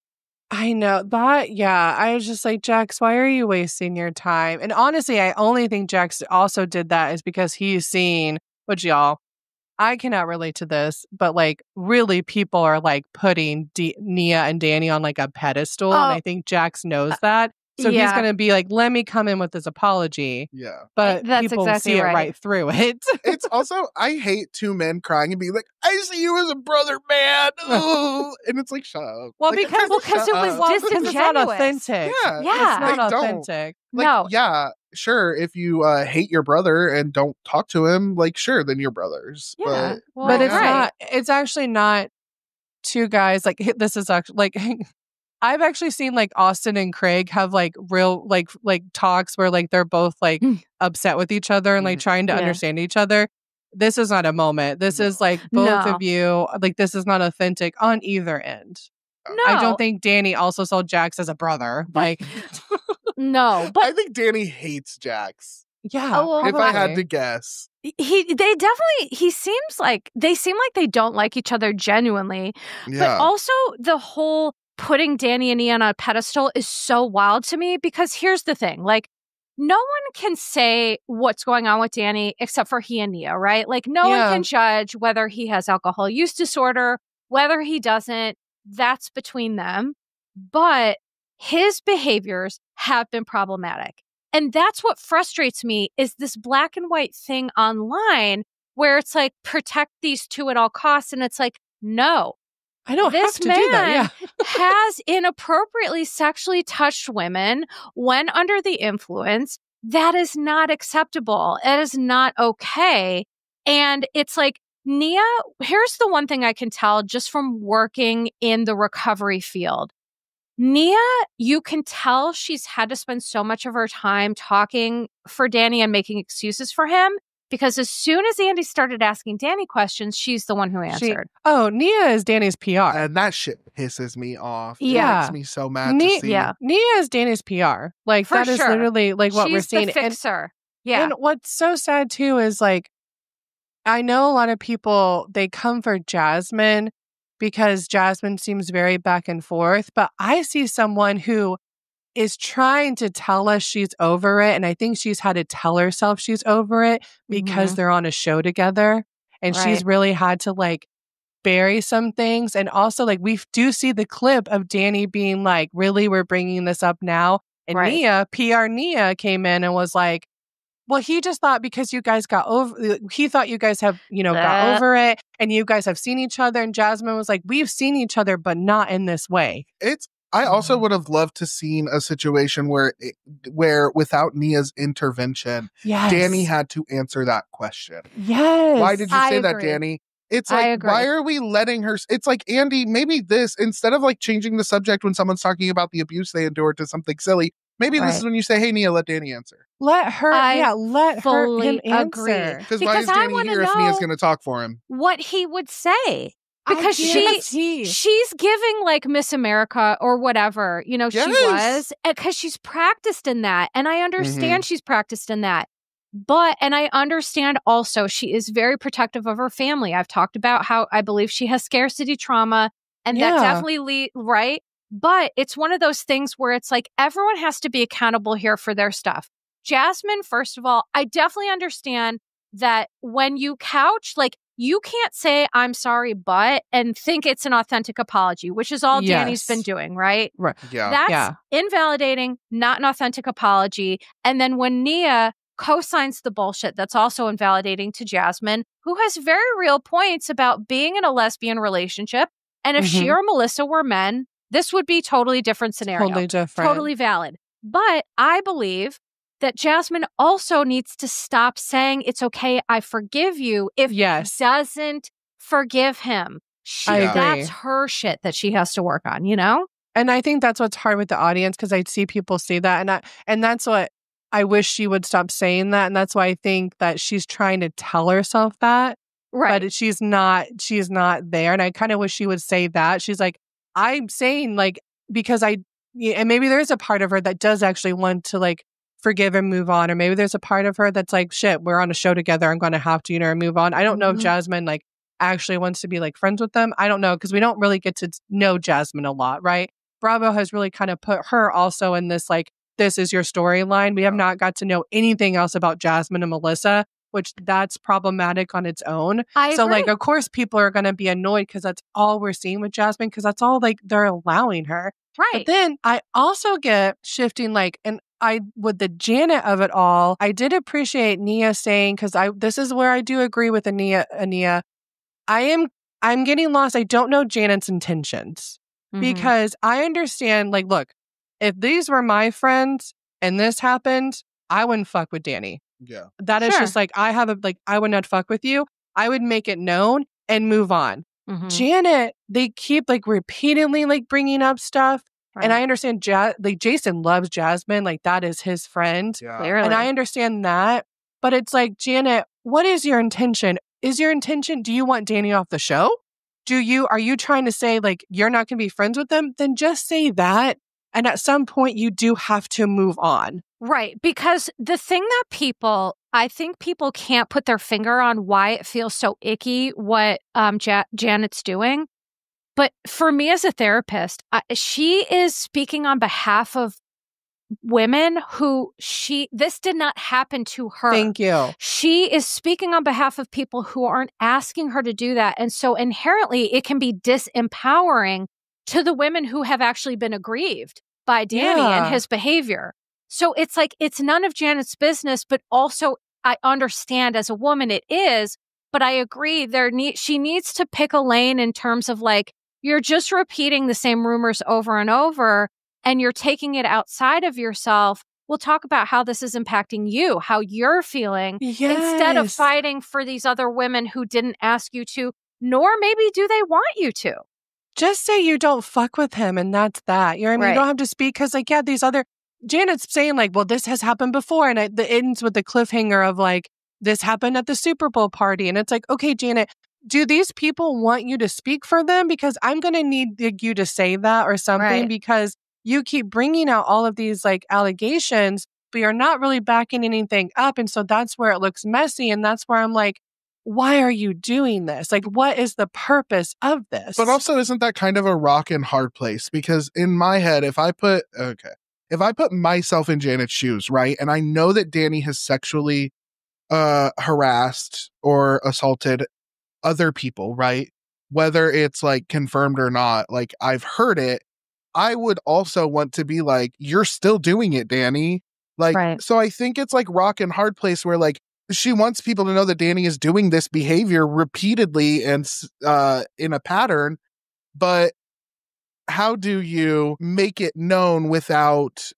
I know that. Yeah. I was just like, Jax, why are you wasting your time? And honestly, I only think Jax also did that is because he's seen, which y'all, I cannot relate to this, but like really people are like putting Nia and Danny on like a pedestal. And I think Jax knows that. So he's going to be like, let me come in with this apology. Yeah. But that's people exactly see it right through it. It's also, I hate two men crying and being like, I see you as a brother, man. And it's like, shut up. Well, like, because it was disingenuous. It's not authentic. Yeah. It's not authentic. Like, no. Yeah. Sure, if you hate your brother and don't talk to him, like, sure, then you're brothers. Yeah. But it's not, it's actually not two guys. Like, this is actually, like, I've actually seen, like, Austin and Craig have, like, real, like talks where, like, they're both, like, upset with each other and, like, trying to understand each other. This is not a moment. This is, like, both of you, like, this is not authentic on either end. No. I don't think Danny also saw Jax as a brother. Like... No, but I think Danny hates Jax. Yeah, if I had to guess, they seem like they don't like each other genuinely. Yeah. But also the whole putting Danny and Nia on a pedestal is so wild to me because here's the thing: like, no one can say what's going on with Danny except for he and Nia, right? Like, no one can judge whether he has alcohol use disorder, whether he doesn't. That's between them, but his behaviors have been problematic. And that's what frustrates me is this black and white thing online where it's like, protect these two at all costs. And it's like, no, I don't have to do that. Yeah. has inappropriately sexually touched women when under the influence. That is not acceptable. It is not okay. And it's like, Nia, here's the one thing I can tell just from working in the recovery field. Nia, you can tell she's had to spend so much of her time talking for Danny and making excuses for him because as soon as Andy started asking Danny questions, she's the one who answered. Nia is Danny's PR. And that shit pisses me off. Yeah. It makes me so mad to see. Yeah. Nia is Danny's PR. Like, that is literally like what we're seeing. She's the fixer. And what's so sad too is like, I know a lot of people, they come for Jasmine because Jasmine seems very back and forth, but I see someone who is trying to tell us she's over it. And I think she's had to tell herself she's over it because they're on a show together. And she's really had to like bury some things. And also like we do see the clip of Danny being like, really, we're bringing this up now. And Nia, PR Nia came in and was like, well, he just thought because you guys got over, he thought you guys have, got over it and you guys have seen each other. And Jasmine was like, we've seen each other, but not in this way. I also would have loved to seen a situation where without Nia's intervention, Danny had to answer that question. Yes. Why did you say that, Danny? It's like, why are we letting her? It's like, Andy, maybe this, instead of like changing the subject when someone's talking about the abuse they endured to something silly, maybe this is when you say, hey, Nia, let Danny answer. Let her, him answer. Because why is Danny here if Nia's going to talk for him? What he would say. Because she's giving like Miss America or whatever, she was, because she's practiced in that. And I understand she's practiced in that. And I understand also she is very protective of her family. I've talked about how I believe she has scarcity trauma and that definitely, right? But it's one of those things where it's like everyone has to be accountable here for their stuff. Jasmine, first of all, I definitely understand that when you couch, like, you can't say, I'm sorry, but, and think it's an authentic apology, which is all Danny's been doing, right? Right. Yeah. That's invalidating, not an authentic apology. And then when Nia co-signs the bullshit, that's also invalidating to Jasmine, who has very real points about being in a lesbian relationship. And if she or Melissa were men, this would be totally different scenario. Totally different. Totally valid. But I believe that Jasmine also needs to stop saying, it's okay, I forgive you, if he doesn't forgive him. That's her shit that she has to work on, And I think that's what's hard with the audience, because I see people say that. And that's what I wish she would stop saying that. And that's why I think that she's trying to tell herself that. Right. But she's not there. And I kind of wish she would say that. She's like, I'm saying like, because and maybe there's a part of her that does actually want to like forgive and move on. Or maybe there's a part of her that's like, shit, we're on a show together. I'm going to have to, move on. I don't know if Jasmine like actually wants to be like friends with them. I don't know, because we don't really get to know Jasmine a lot, right? Bravo has really kind of put her also in this like, this is your storyline. We have not got to know anything else about Jasmine and Melissa, which that's problematic on its own. So like, of course, people are going to be annoyed because that's all we're seeing with Jasmine, because that's all like they're allowing her. Right. But then I also get shifting like, and with the Janet of it all, I did appreciate Nia saying, because this is where I do agree with Nia. I'm getting lost. I don't know Janet's intentions, because I understand, like, look, if these were my friends and this happened, I wouldn't fuck with Danny. Yeah. That is just like, I would not fuck with you. I would make it known and move on. Janet, they keep like repeatedly like bringing up stuff. Right. And I understand like Jason loves Jasmine. Like that is his friend. Yeah. Clearly. And I understand that. But it's like, Janet, what is your intention? Is your intention, do you want Danny off the show? Are you trying to say like, you're not going to be friends with them? Then just say that. And at some point you do have to move on. Right. Because the thing that I think people can't put their finger on why it feels so icky what Janet's doing. But for me as a therapist, she is speaking on behalf of women who this did not happen to her. Thank you. She is speaking on behalf of people who aren't asking her to do that. And so inherently it can be disempowering to the women who have actually been aggrieved by Danny and his behavior. So it's like, it's none of Janet's business, but also I understand as a woman it is, but I agree she needs to pick a lane in terms of like, you're just repeating the same rumors over and over and you're taking it outside of yourself. We'll talk about how this is impacting you, how you're feeling, instead of fighting for these other women who didn't ask you to, nor maybe do they want you to. Just say you don't fuck with him and that's that. You know what I mean? You don't have to speak because like, these other, Janet's saying like, well, this has happened before. And it ends with the cliffhanger of like, this happened at the Super Bowl party. And it's like, okay, Janet, do these people want you to speak for them? Because I'm going to need you to say that or something because you keep bringing out all of these like allegations, but you're not really backing anything up. And so that's where it looks messy. And that's where I'm like, why are you doing this? Like, what is the purpose of this? But also, isn't that kind of a rock and hard place? Because in my head, if I put myself in Janet's shoes, right, and I know that Danny has sexually harassed or assaulted other people, right, whether it's like confirmed or not, like I've heard it, I would also want to be like, you're still doing it, Danny. Like, so I think it's like rock and hard place where like she wants people to know that Danny is doing this behavior repeatedly and in a pattern, but how do you make it known without,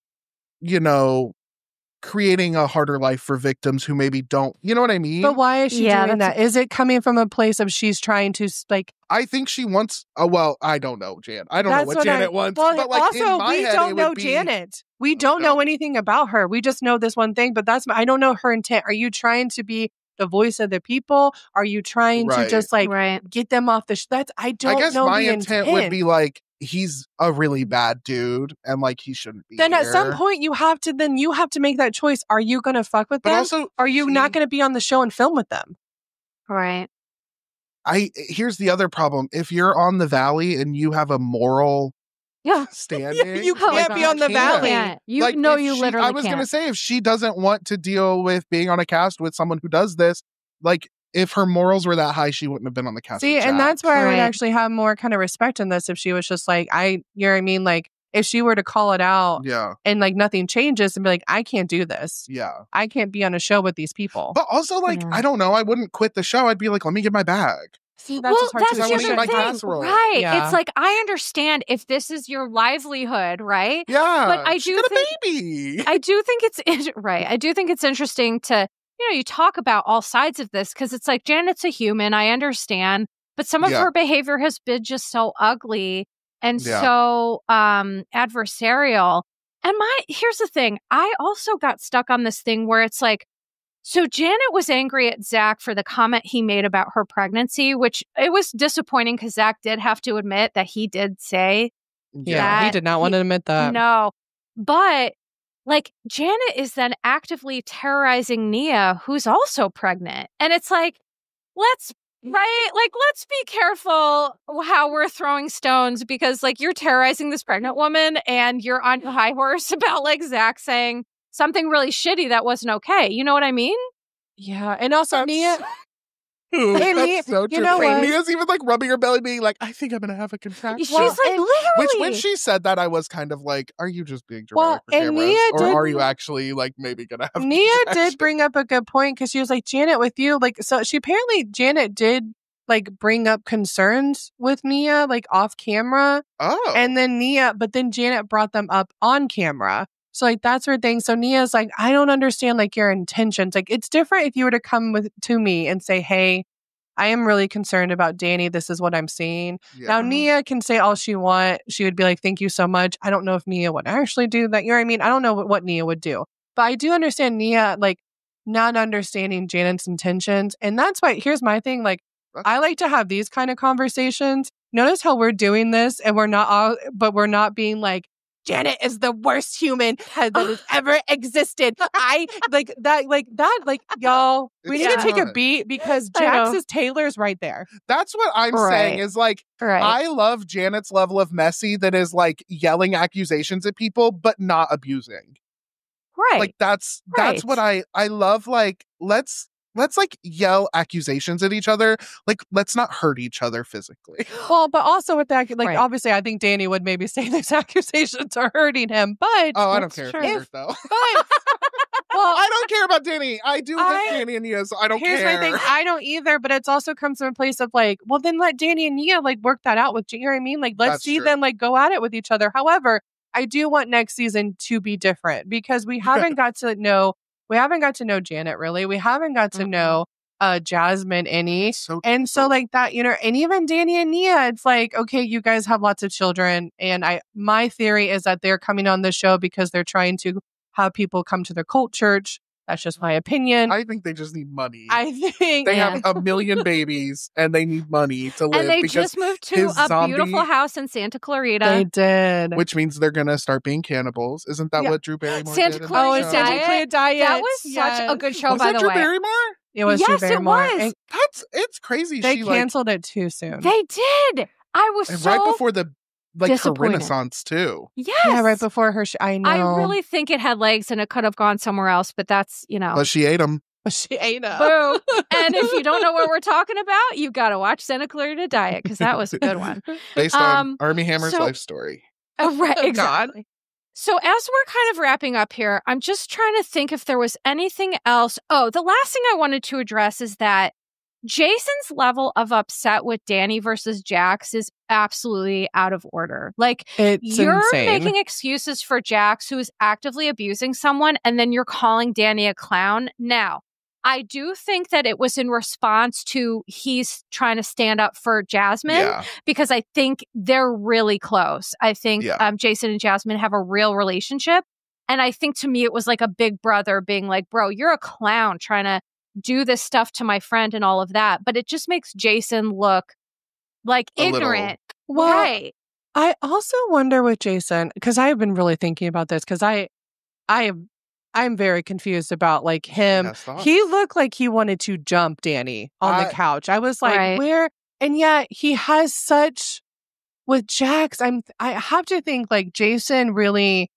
creating a harder life for victims who maybe don't, you know what I mean? But why is she doing that? Is it coming from a place of she's trying to like? I think she wants. I don't know, Jan. I don't know what Janet wants. Well, but like, also, we don't know Janet. We don't know anything about her. We just know this one thing. But I don't know her intent. Are you trying to be the voice of the people? Are you trying to just like get them off the? I guess know my the intent would be like, he's a really bad dude and like he shouldn't be then here. At some point you have to make that choice. Are you going to fuck with them? Also, are you not going to be on the show and film with them? Right. Here's the other problem. If you're on the Valley and you have a moral standing, you can't be on the Valley. You literally I was going to say, if she doesn't want to deal with being on a cast with someone who does this, like if her morals were that high, she wouldn't have been on the cast. See, and that's where I would actually have more kind of respect in this if she was just like, you know what I mean? Like, if she were to call it out and like nothing changes and be like, I can't do this. Yeah. I can't be on a show with these people. But also, like, I don't know. I wouldn't quit the show. I'd be like, let me get my bag. See, that's the my thing. casserole. Right. Yeah. It's like, I understand if this is your livelihood, right? Yeah. But I do think a baby. I do think it's right. I do think it's interesting to, you talk about all sides of this because it's like, Janet's a human. I understand. But some of her behavior has been just so ugly and so adversarial. And here's the thing. I also got stuck on this thing where it's like, so Janet was angry at Zach for the comment he made about her pregnancy, which it was disappointing because Zach did have to admit that he did say he did not want to admit that. No. But like, Janet is then actively terrorizing Nia, who's also pregnant. And it's like, let's be careful how we're throwing stones because like you're terrorizing this pregnant woman and you're on your high horse about like Zach saying something really shitty that wasn't okay. You know what I mean? Yeah. And also Nia. That's so true. You know what? Nia's even like rubbing her belly being like, I think I'm going to have a contraction. She's like, literally. Which when she said that, I was kind of like, are you just being dramatic for cameras? Or are you actually like maybe going to have Nia did bring up a good point because she was like, Janet, with you, like, so Janet did like bring up concerns with Nia, like off camera. Oh. And then Janet brought them up on camera. So like that's her thing. So Nia's like, I don't understand like your intentions. Like it's different if you were to come to me and say, hey, I am really concerned about Danny. This is what I'm seeing. Yeah. Now Nia can say all she wants. She would be like, thank you so much. I don't know if Nia would actually do that. You know what I mean? I don't know what Nia would do. But I do understand Nia like not understanding Janet's intentions. And that's why, here's my thing. Like I like to have these kind of conversations. Notice how we're doing this and we're not being like, Janet is the worst human that has ever existed. Y'all, we need to take a beat because Jax's Taylor's right there. That's what I'm saying is like, I love Janet's level of messy that is like yelling accusations at people, but not abusing. Right. Like that's what I love. Like, let's like yell accusations at each other. Like, let's not hurt each other physically. Well, but also with that, like, obviously, I think Danny would maybe say those accusations are hurting him. But I don't care if though. I don't care about Danny. I do hate Danny and Nia, so I don't care. Here's my thing. I don't either, but it also comes from a place of like, well, then let Danny and Nia like work that out with you. know what I mean? Like, let's see them like go at it with each other. However, I do want next season to be different because we haven't got to know. We haven't got to know Janet really. We haven't got to know Jasmine any. So like that, and even Danny and Nia, it's like, okay, you guys have lots of children. And my theory is that they're coming on the show because they're trying to have people come to their cult church That's just my opinion. I think they just need money. I think they have a million babies and they need money to live. And they just moved to a beautiful house in Santa Clarita. They did. Which means they're going to start being cannibals. Isn't that what Drew Barrymore Santa did? Clarita Santa Clarita Diet. That was such a good show, was by that the Drew way. Barrymore? It was yes, Drew Barrymore. it was. It's crazy. They canceled it too soon. They did. I was and so right before the her disappointed. Renaissance too. Yes. Yeah, right before her. I know. I really think it had legs and it could have gone somewhere else, but that's, But she ate them. She ate them. Boo. And if you don't know what we're talking about, you got to watch Santa Clarita Diet because that was a good one. Based on Armie Hammer's life story. Right, exactly. God. So as we're kind of wrapping up here, I'm just trying to think if there was anything else. Oh, the last thing I wanted to address is that Jason's level of upset with Danny versus Jax is absolutely out of order. Like, you're making excuses for Jax, who is actively abusing someone, and then you're calling Danny a clown. Now, I do think that it was in response to he's trying to stand up for Jasmine because I think they're really close. I think Jason and Jasmine have a real relationship. And I think to me, it was like a big brother being like, bro, you're a clown trying to do this stuff to my friend and all of that. But it just makes Jason look like ignorant. Well, right. I also wonder with Jason, because I have been really thinking about this because I'm very confused about like him. He looked like he wanted to jump Danny on the couch. I was like, where? And yet he has such with Jax. I have to think like Jason really,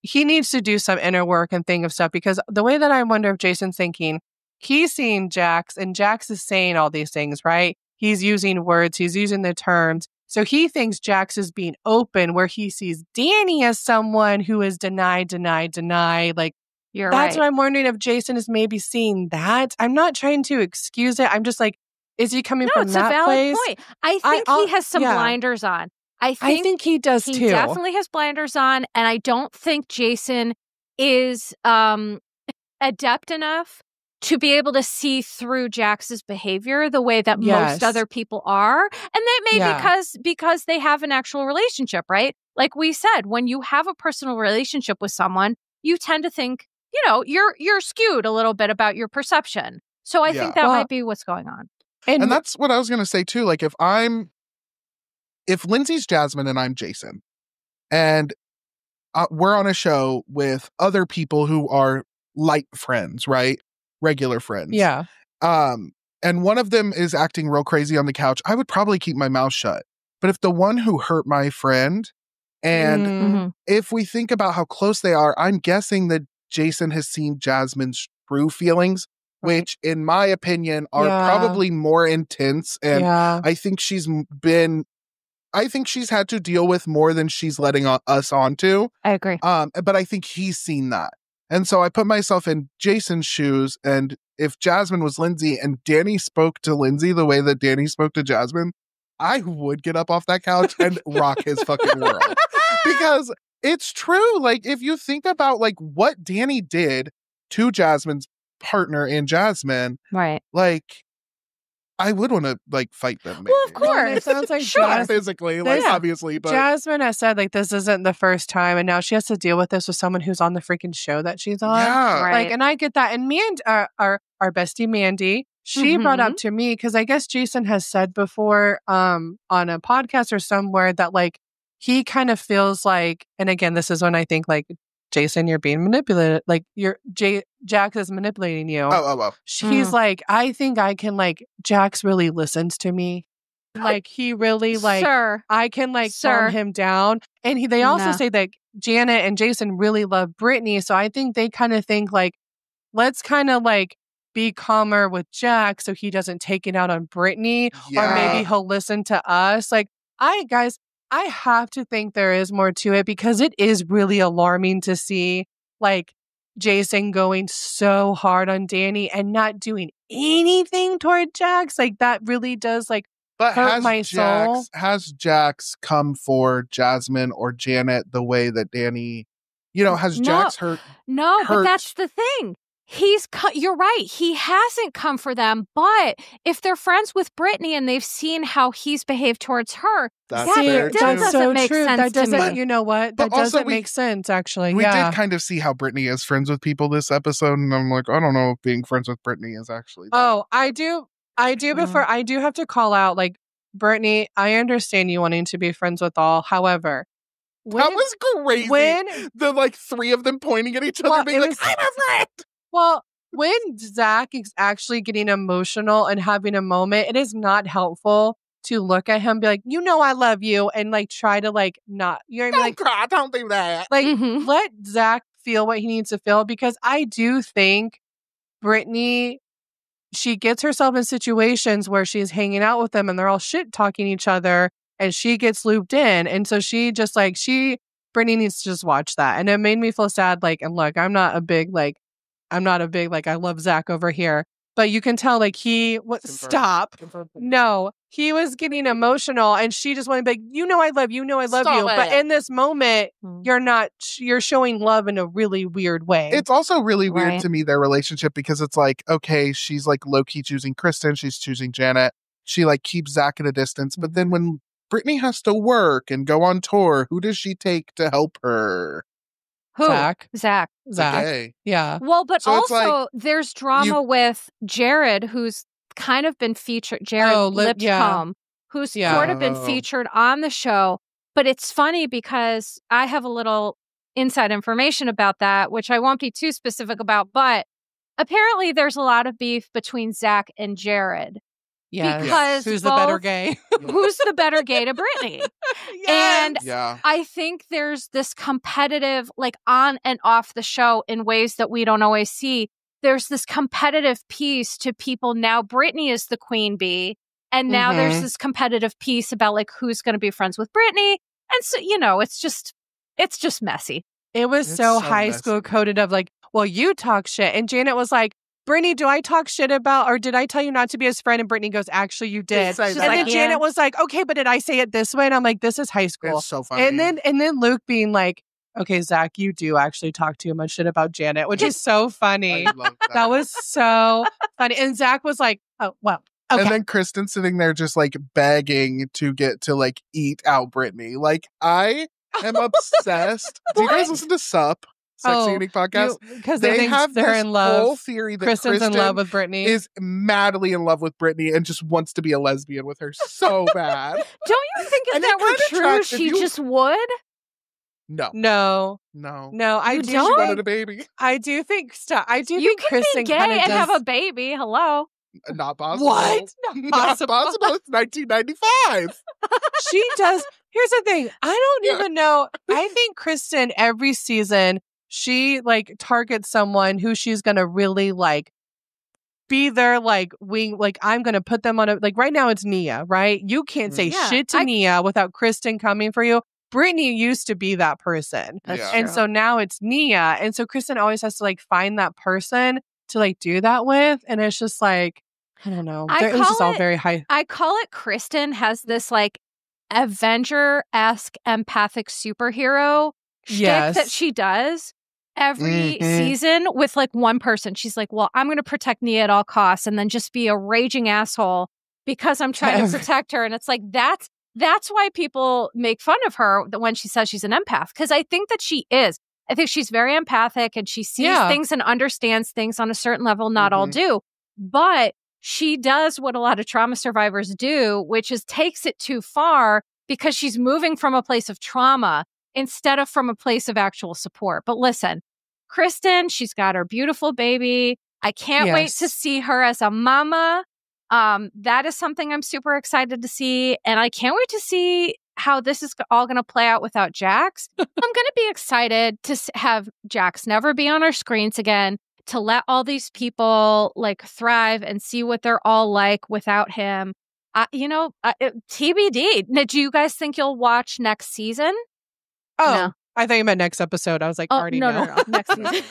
he needs to do some inner work and think of stuff because the way that I wonder if Jason's thinking, he's seeing Jax and Jax is saying all these things, right? He's using words, he's using the terms. So he thinks Jax is being open where he sees Danny as someone who is deny. Like, that's what I'm wondering if Jason is maybe seeing that. I'm not trying to excuse it. I'm just like, is he coming from that place? It's a valid point. I think he has some blinders on. I think he does too. He definitely has blinders on. And I don't think Jason is adept enough to be able to see through Jax's behavior the way that most other people are. And that may be because they have an actual relationship, right? Like we said, when you have a personal relationship with someone, you tend to think, you're skewed a little bit about your perception. So I think that might be what's going on. And that's what I was going to say too. Like if Lyndsay's Jasmine and I'm Jason and we're on a show with other people who are light friends, right? Regular friends. Yeah. And one of them is acting real crazy on the couch, I would probably keep my mouth shut. But if the one who hurt my friend, and if we think about how close they are, I'm guessing that Jason has seen Jasmine's true feelings, which in my opinion are probably more intense. And I think she's had to deal with more than she's letting us onto. I agree. But I think he's seen that. And so I put myself in Jason's shoes. And if Jasmine was Lyndsay and Danny spoke to Lyndsay the way that Danny spoke to Jasmine, I would get up off that couch and rock his fucking world. Because it's true. Like, if you think about like what Danny did to Jasmine's partner in Jasmine, right? Like, I would want to like fight them. Maybe. Well, of course. It sounds like not physically, like obviously, but Jasmine has said like this isn't the first time, and now she has to deal with this with someone who's on the freaking show that she's on. Yeah, right. Like, and I get that. And me and our bestie Mandy, she brought up to me because I guess Jason has said before, on a podcast or somewhere that like he kind of feels like, and again, this is when I think like, Jason, you're being manipulated. Like Jax is manipulating you. Oh. She's like, I think I can like, Jax really listens to me. Like he really like, I can like calm him down. And they also say that Janet and Jason really love Brittany. So I think they kind of think like, let's kind of like be calmer with Jax so he doesn't take it out on Brittany. Or maybe he'll listen to us. Like, I have to think there is more to it because it is really alarming to see like Jason going so hard on Danny and not doing anything toward Jax. Like that really does like hurt my soul. Has Jax come for Jasmine or Janet the way that Danny, has Jax hurt? No, but that's the thing. You're right. He hasn't come for them. But if they're friends with Brittany and they've seen how he's behaved towards her, that doesn't so make true. sense That doesn't, to me. you know what? That doesn't make sense, actually. We did kind of see how Brittany is friends with people this episode. And I'm like, I don't know if being friends with Brittany is actually that. Oh, I do. I do have to call out, like, Brittany, I understand you wanting to be friends with all. However, that was crazy. The three of them pointing at each other, being like, I'm a friend. Well, when Zach is actually getting emotional and having a moment, it is not helpful to look at him and be like, you know I love you, and try to not, you know what I mean? Don't cry, don't do that. Let Zach feel what he needs to feel, because I do think Brittany, she gets herself in situations where she's hanging out with them and they're all shit talking each other and she gets looped in. And so she just Brittany needs to just watch that. And it made me feel sad. And look, I'm not a big, I love Zach over here, but you can tell stop. No, he was getting emotional and she just wanted to be like, you know, I love you. But in this moment, you're showing love in a really weird way. It's also really weird to me, their relationship, because it's okay, she's low-key choosing Kristen. She's choosing Janet. She keeps Zach at a distance. But then when Brittany has to work and go on tour, who does she take to help her? Who? Zach. Okay. Yeah. Well, but so also there's drama with Jared, who's kind of been featured. Jared Lipscomb, who's sort of been featured on the show. But it's funny because I have a little inside information about that, which I won't be too specific about. But apparently there's a lot of beef between Zach and Jared. Yeah, because who's the better gay? Who's the better gay to Brittany? And I think there's this competitive, on and off the show in ways that we don't always see. There's this competitive piece to people. Now Brittany is the queen bee. And now there's this competitive piece about who's going to be friends with Brittany. And so, it's just messy. It was so high school coded of well, you talk shit. And Janet was like, Brittany, do I talk shit about, or did I tell you not to be his friend? And Brittany goes, actually, you did. And then Janet was like, okay, but did I say it this way? And I'm like, this is high school. It's so funny. And then Luke being like, okay, Zach, you do actually talk too much shit about Janet, which is so funny. I love that. That was so funny. And Zach was like, oh, well, okay. And then Kristen sitting there just begging to get to eat out Brittany. I am obsessed. Do you guys listen to Sup? Sexy Unique podcast, because they have they're in love. Whole theory that Kristen's in love with Brittany, is madly in love with Brittany and just wants to be a lesbian with her so bad. Don't you think if that were true, she just would? No. I do. She wanted a baby. I do think. I do you think Kristen be gay and have a baby. Hello. Not possible. What? Not possible. It's 1995. She does. Here's the thing. I don't even know. I think Kristen every season, she targets someone who she's gonna really be their wing. I'm gonna put them on a right now it's Nia, right? You can't say shit to Nia without Kristen coming for you. Brittany used to be that person. And so now it's Nia. And so Kristen always has to find that person to do that with. And it's just I don't know. It was just all very high. I call it Kristen has this Avenger-esque empathic superhero shtick that she does every season with one person. She's like, well, I'm going to protect Nia at all costs and then just be a raging asshole because I'm trying to protect her. And it's that's why people make fun of her when she says she's an empath, because I think that she is. I think she's very empathic and she sees things and understands things on a certain level. Not all do, but she does what a lot of trauma survivors do, which is takes it too far because she's moving from a place of trauma instead of from a place of actual support. But listen, Kristen, she's got her beautiful baby. I can't wait to see her as a mama. That is something I'm super excited to see. And I can't wait to see how this is all going to play out without Jax. I'm going to be excited to have Jax never be on our screens again, to let all these people thrive and see what they're all like without him. TBD. Now, do you guys think you'll watch next season? Oh, no. I thought you meant next episode. I was like, already no. Next season.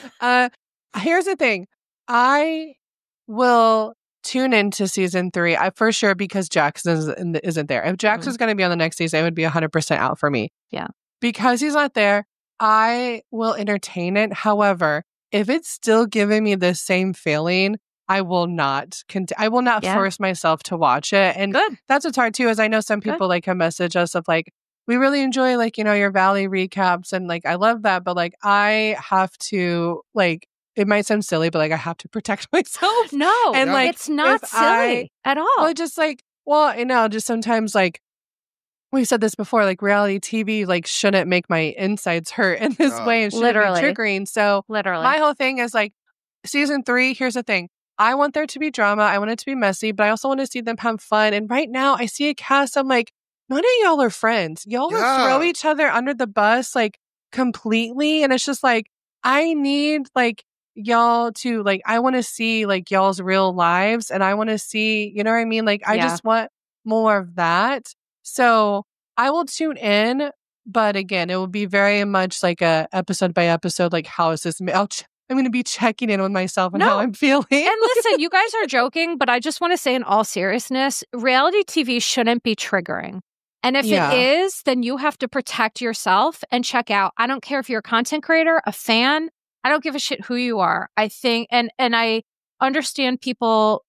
Here's the thing. I will tune into season 3 for sure because Jax isn't there. If Jax was going to be on the next season, it would be 100% out for me. Yeah. Because he's not there, I will entertain it. However, if it's still giving me the same feeling, I will not force myself to watch it. And that's what's hard too, is I know some people like have messaged us of like, we really enjoy like, your Valley recaps. And like, I love that. But like, I have to like, it might sound silly, but like, I have to protect myself. No, and like, it's not silly at all. Well, just like, just sometimes like, we've said this before, like reality TV, like shouldn't make my insides hurt in this way and shouldn't be triggering. So my whole thing is like, season 3, here's the thing. I want there to be drama. I want it to be messy, but I also want to see them have fun. And right now I see a cast. I'm like, none of y'all are friends. Y'all throw each other under the bus like completely. And it's just like, I need like y'all to like, I want to see like y'all's real lives. And I want to see, you know what I mean? Like, I just want more of that. So I will tune in. But again, it will be very much like a episode by episode, like how is this? I'm going to be checking in with myself and how I'm feeling. And listen, you guys are joking, but I just want to say in all seriousness, reality TV shouldn't be triggering. And if it is, then you have to protect yourself and check out. I don't care if you're a content creator, a fan. I don't give a shit who you are. I think, and I understand people,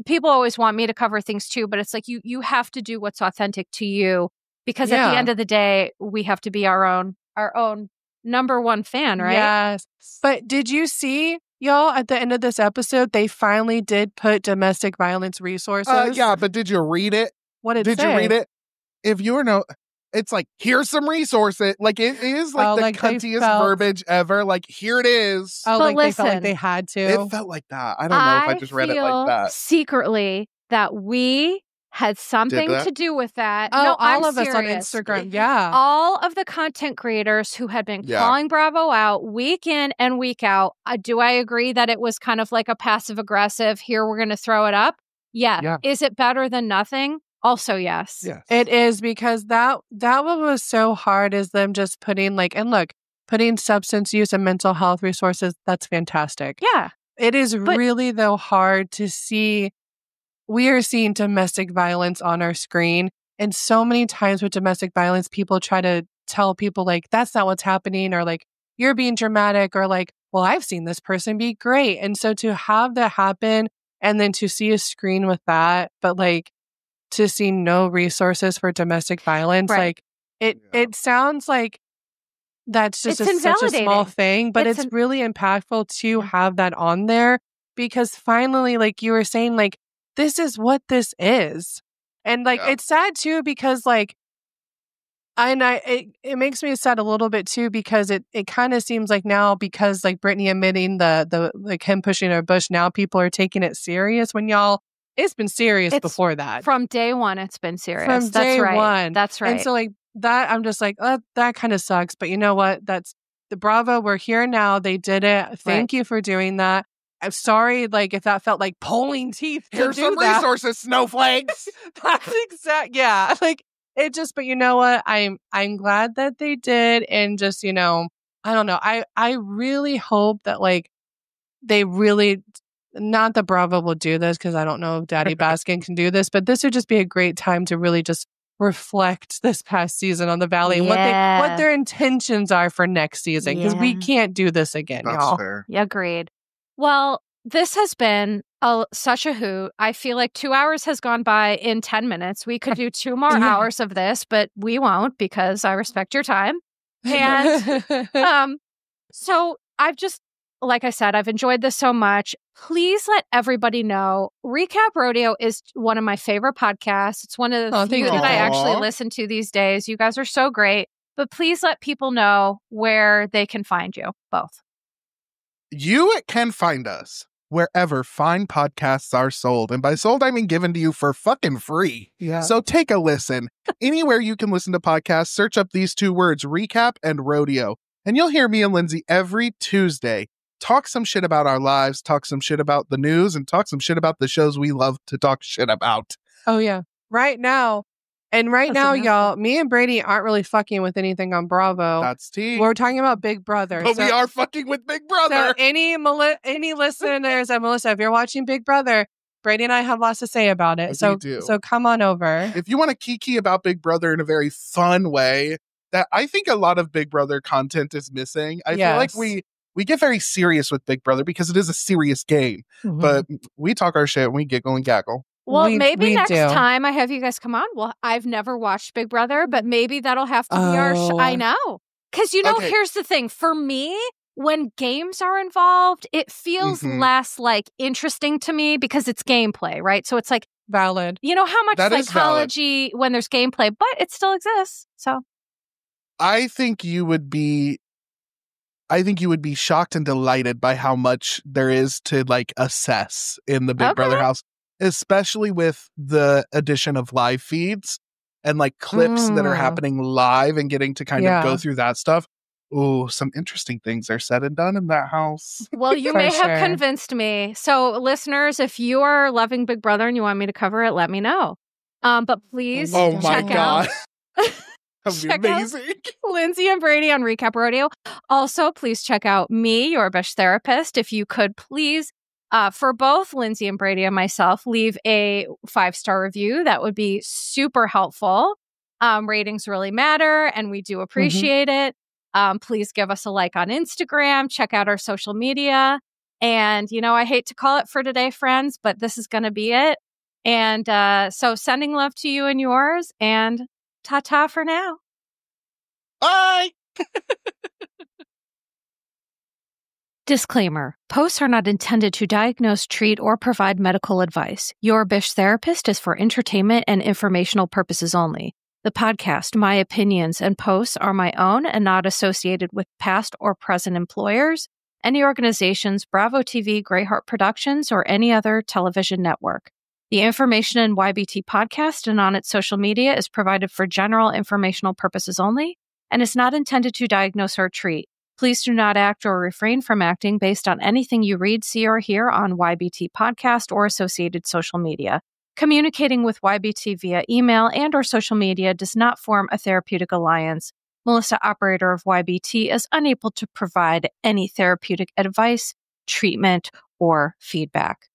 people always want me to cover things too, but it's like you have to do what's authentic to you, because at the end of the day, we have to be our own number one fan, right? Yes. But did you see, y'all, at the end of this episode, they finally did put domestic violence resources? Yeah, but did you read it? What did it say? You read it? If you're it's like, here's some resources. Like, it is like the cuntiest verbiage ever. Like, here it is. Oh, like they felt like they had to. It felt like that. I don't know if I just read it like that. Secretly that we had something to do with that. Oh, no, all of serious. us on Instagram. Yeah. All of the content creators who had been calling Bravo out week in and week out. Do I agree that it was kind of like a passive aggressive, here, we're going to throw it up? Yeah. Is it better than nothing? Also, yes. It is, because that one was so hard, is them just putting putting substance use and mental health resources. That's fantastic. Yeah. It is really, though, hard to see. We are seeing domestic violence on our screen. And so many times with domestic violence, people try to tell people like, that's not what's happening, or like, you're being dramatic, or like, well, I've seen this person be great. And so to have that happen and then to see a screen with that, but like to see no resources for domestic violence, like it sounds like that's just such a small thing, but it's really impactful to have that on there, because finally, like you were saying, like, this is what this is. And like, it's sad too, because like, it makes me sad a little bit too, because it kind of seems like now, because like Brittany admitting the like him pushing her bush, now people are taking it serious, when it's been serious before that. From day one, it's been serious. From day one. That's right. And so like that, I'm just like, that kind of sucks. But you know what? That's the Bravo. We're here now. They did it. Thank you for doing that. I'm sorry, like, if that felt like pulling teeth. Here's some resources, snowflakes. That's exact. Yeah. Like, it just, but you know what? I'm glad that they did. And just, I don't know. I really hope that, like, they really, not that Bravo will do this, because I don't know if Daddy Baskin can do this, but this would just be a great time to really just reflect this past season on the Valley and what their intentions are for next season, because we can't do this again, y'all. Fair. Yeah, agreed. Well, this has been such a hoot. I feel like 2 hours has gone by in 10 minutes. We could do 2 more hours of this, but we won't, because I respect your time. And so I've just, like I said, I've enjoyed this so much. Please let everybody know, Recap Rodeo is one of my favorite podcasts. It's one of the few that I actually listen to these days. You guys are so great. But please let people know where they can find you both. You can find us wherever fine podcasts are sold. And by sold, I mean given to you for fucking free. Yeah. So take a listen. Anywhere you can listen to podcasts, search up these 2 words, Recap and Rodeo. And you'll hear me and Lyndsay every Tuesday talk some shit about our lives, talk some shit about the news, and talk some shit about the shows we love to talk shit about. Oh, yeah. Right now, y'all, me and Brady aren't really fucking with anything on Bravo. That's tea. We're talking about Big Brother. But we are fucking with Big Brother. So any listeners, and Melissa, if you're watching Big Brother, Brady and I have lots to say about it. So come on over. If you want to kiki about Big Brother in a very fun way, that I think a lot of Big Brother content is missing. I feel like we get very serious with Big Brother because it is a serious game. Mm-hmm. But we talk our shit and we giggle and gaggle. Well, maybe next time I have you guys come on. Well, I've never watched Big Brother, but maybe that'll have to be our I know. Because, here's the thing. For me, when games are involved, it feels less like interesting to me because it's gameplay, right? So it's like valid. You know how much psychology when there's gameplay, but it still exists. So I think you would be shocked and delighted by how much there is to like assess in the Big Brother house, especially with the addition of live feeds and like clips that are happening live and getting to kind of go through that stuff. Oh, some interesting things are said and done in that house. Well, you may have convinced me. So listeners, if you are loving Big Brother and you want me to cover it, let me know. But please check out. That'd be amazing. Lyndsay and Brady on Recap Rodeo. Also, please check out me, your Bish therapist. If you could please, for both Lyndsay and Brady and myself, leave a 5-star review. That would be super helpful. Ratings really matter, and we do appreciate it. Please give us a like on Instagram. Check out our social media. And, I hate to call it for today, friends, but this is going to be it. And so sending love to you and yours, and ta-ta for now. Bye! Disclaimer. Posts are not intended to diagnose, treat, or provide medical advice. Your Bish therapist is for entertainment and informational purposes only. The podcast, my opinions, and posts are my own and not associated with past or present employers, any organizations, Bravo TV, Greyheart Productions, or any other television network. The information in YBT podcast and on its social media is provided for general informational purposes only and is not intended to diagnose or treat. Please do not act or refrain from acting based on anything you read, see, or hear on YBT podcast or associated social media. Communicating with YBT via email and or social media does not form a therapeutic alliance. Melissa, operator of YBT, is unable to provide any therapeutic advice, treatment, or feedback.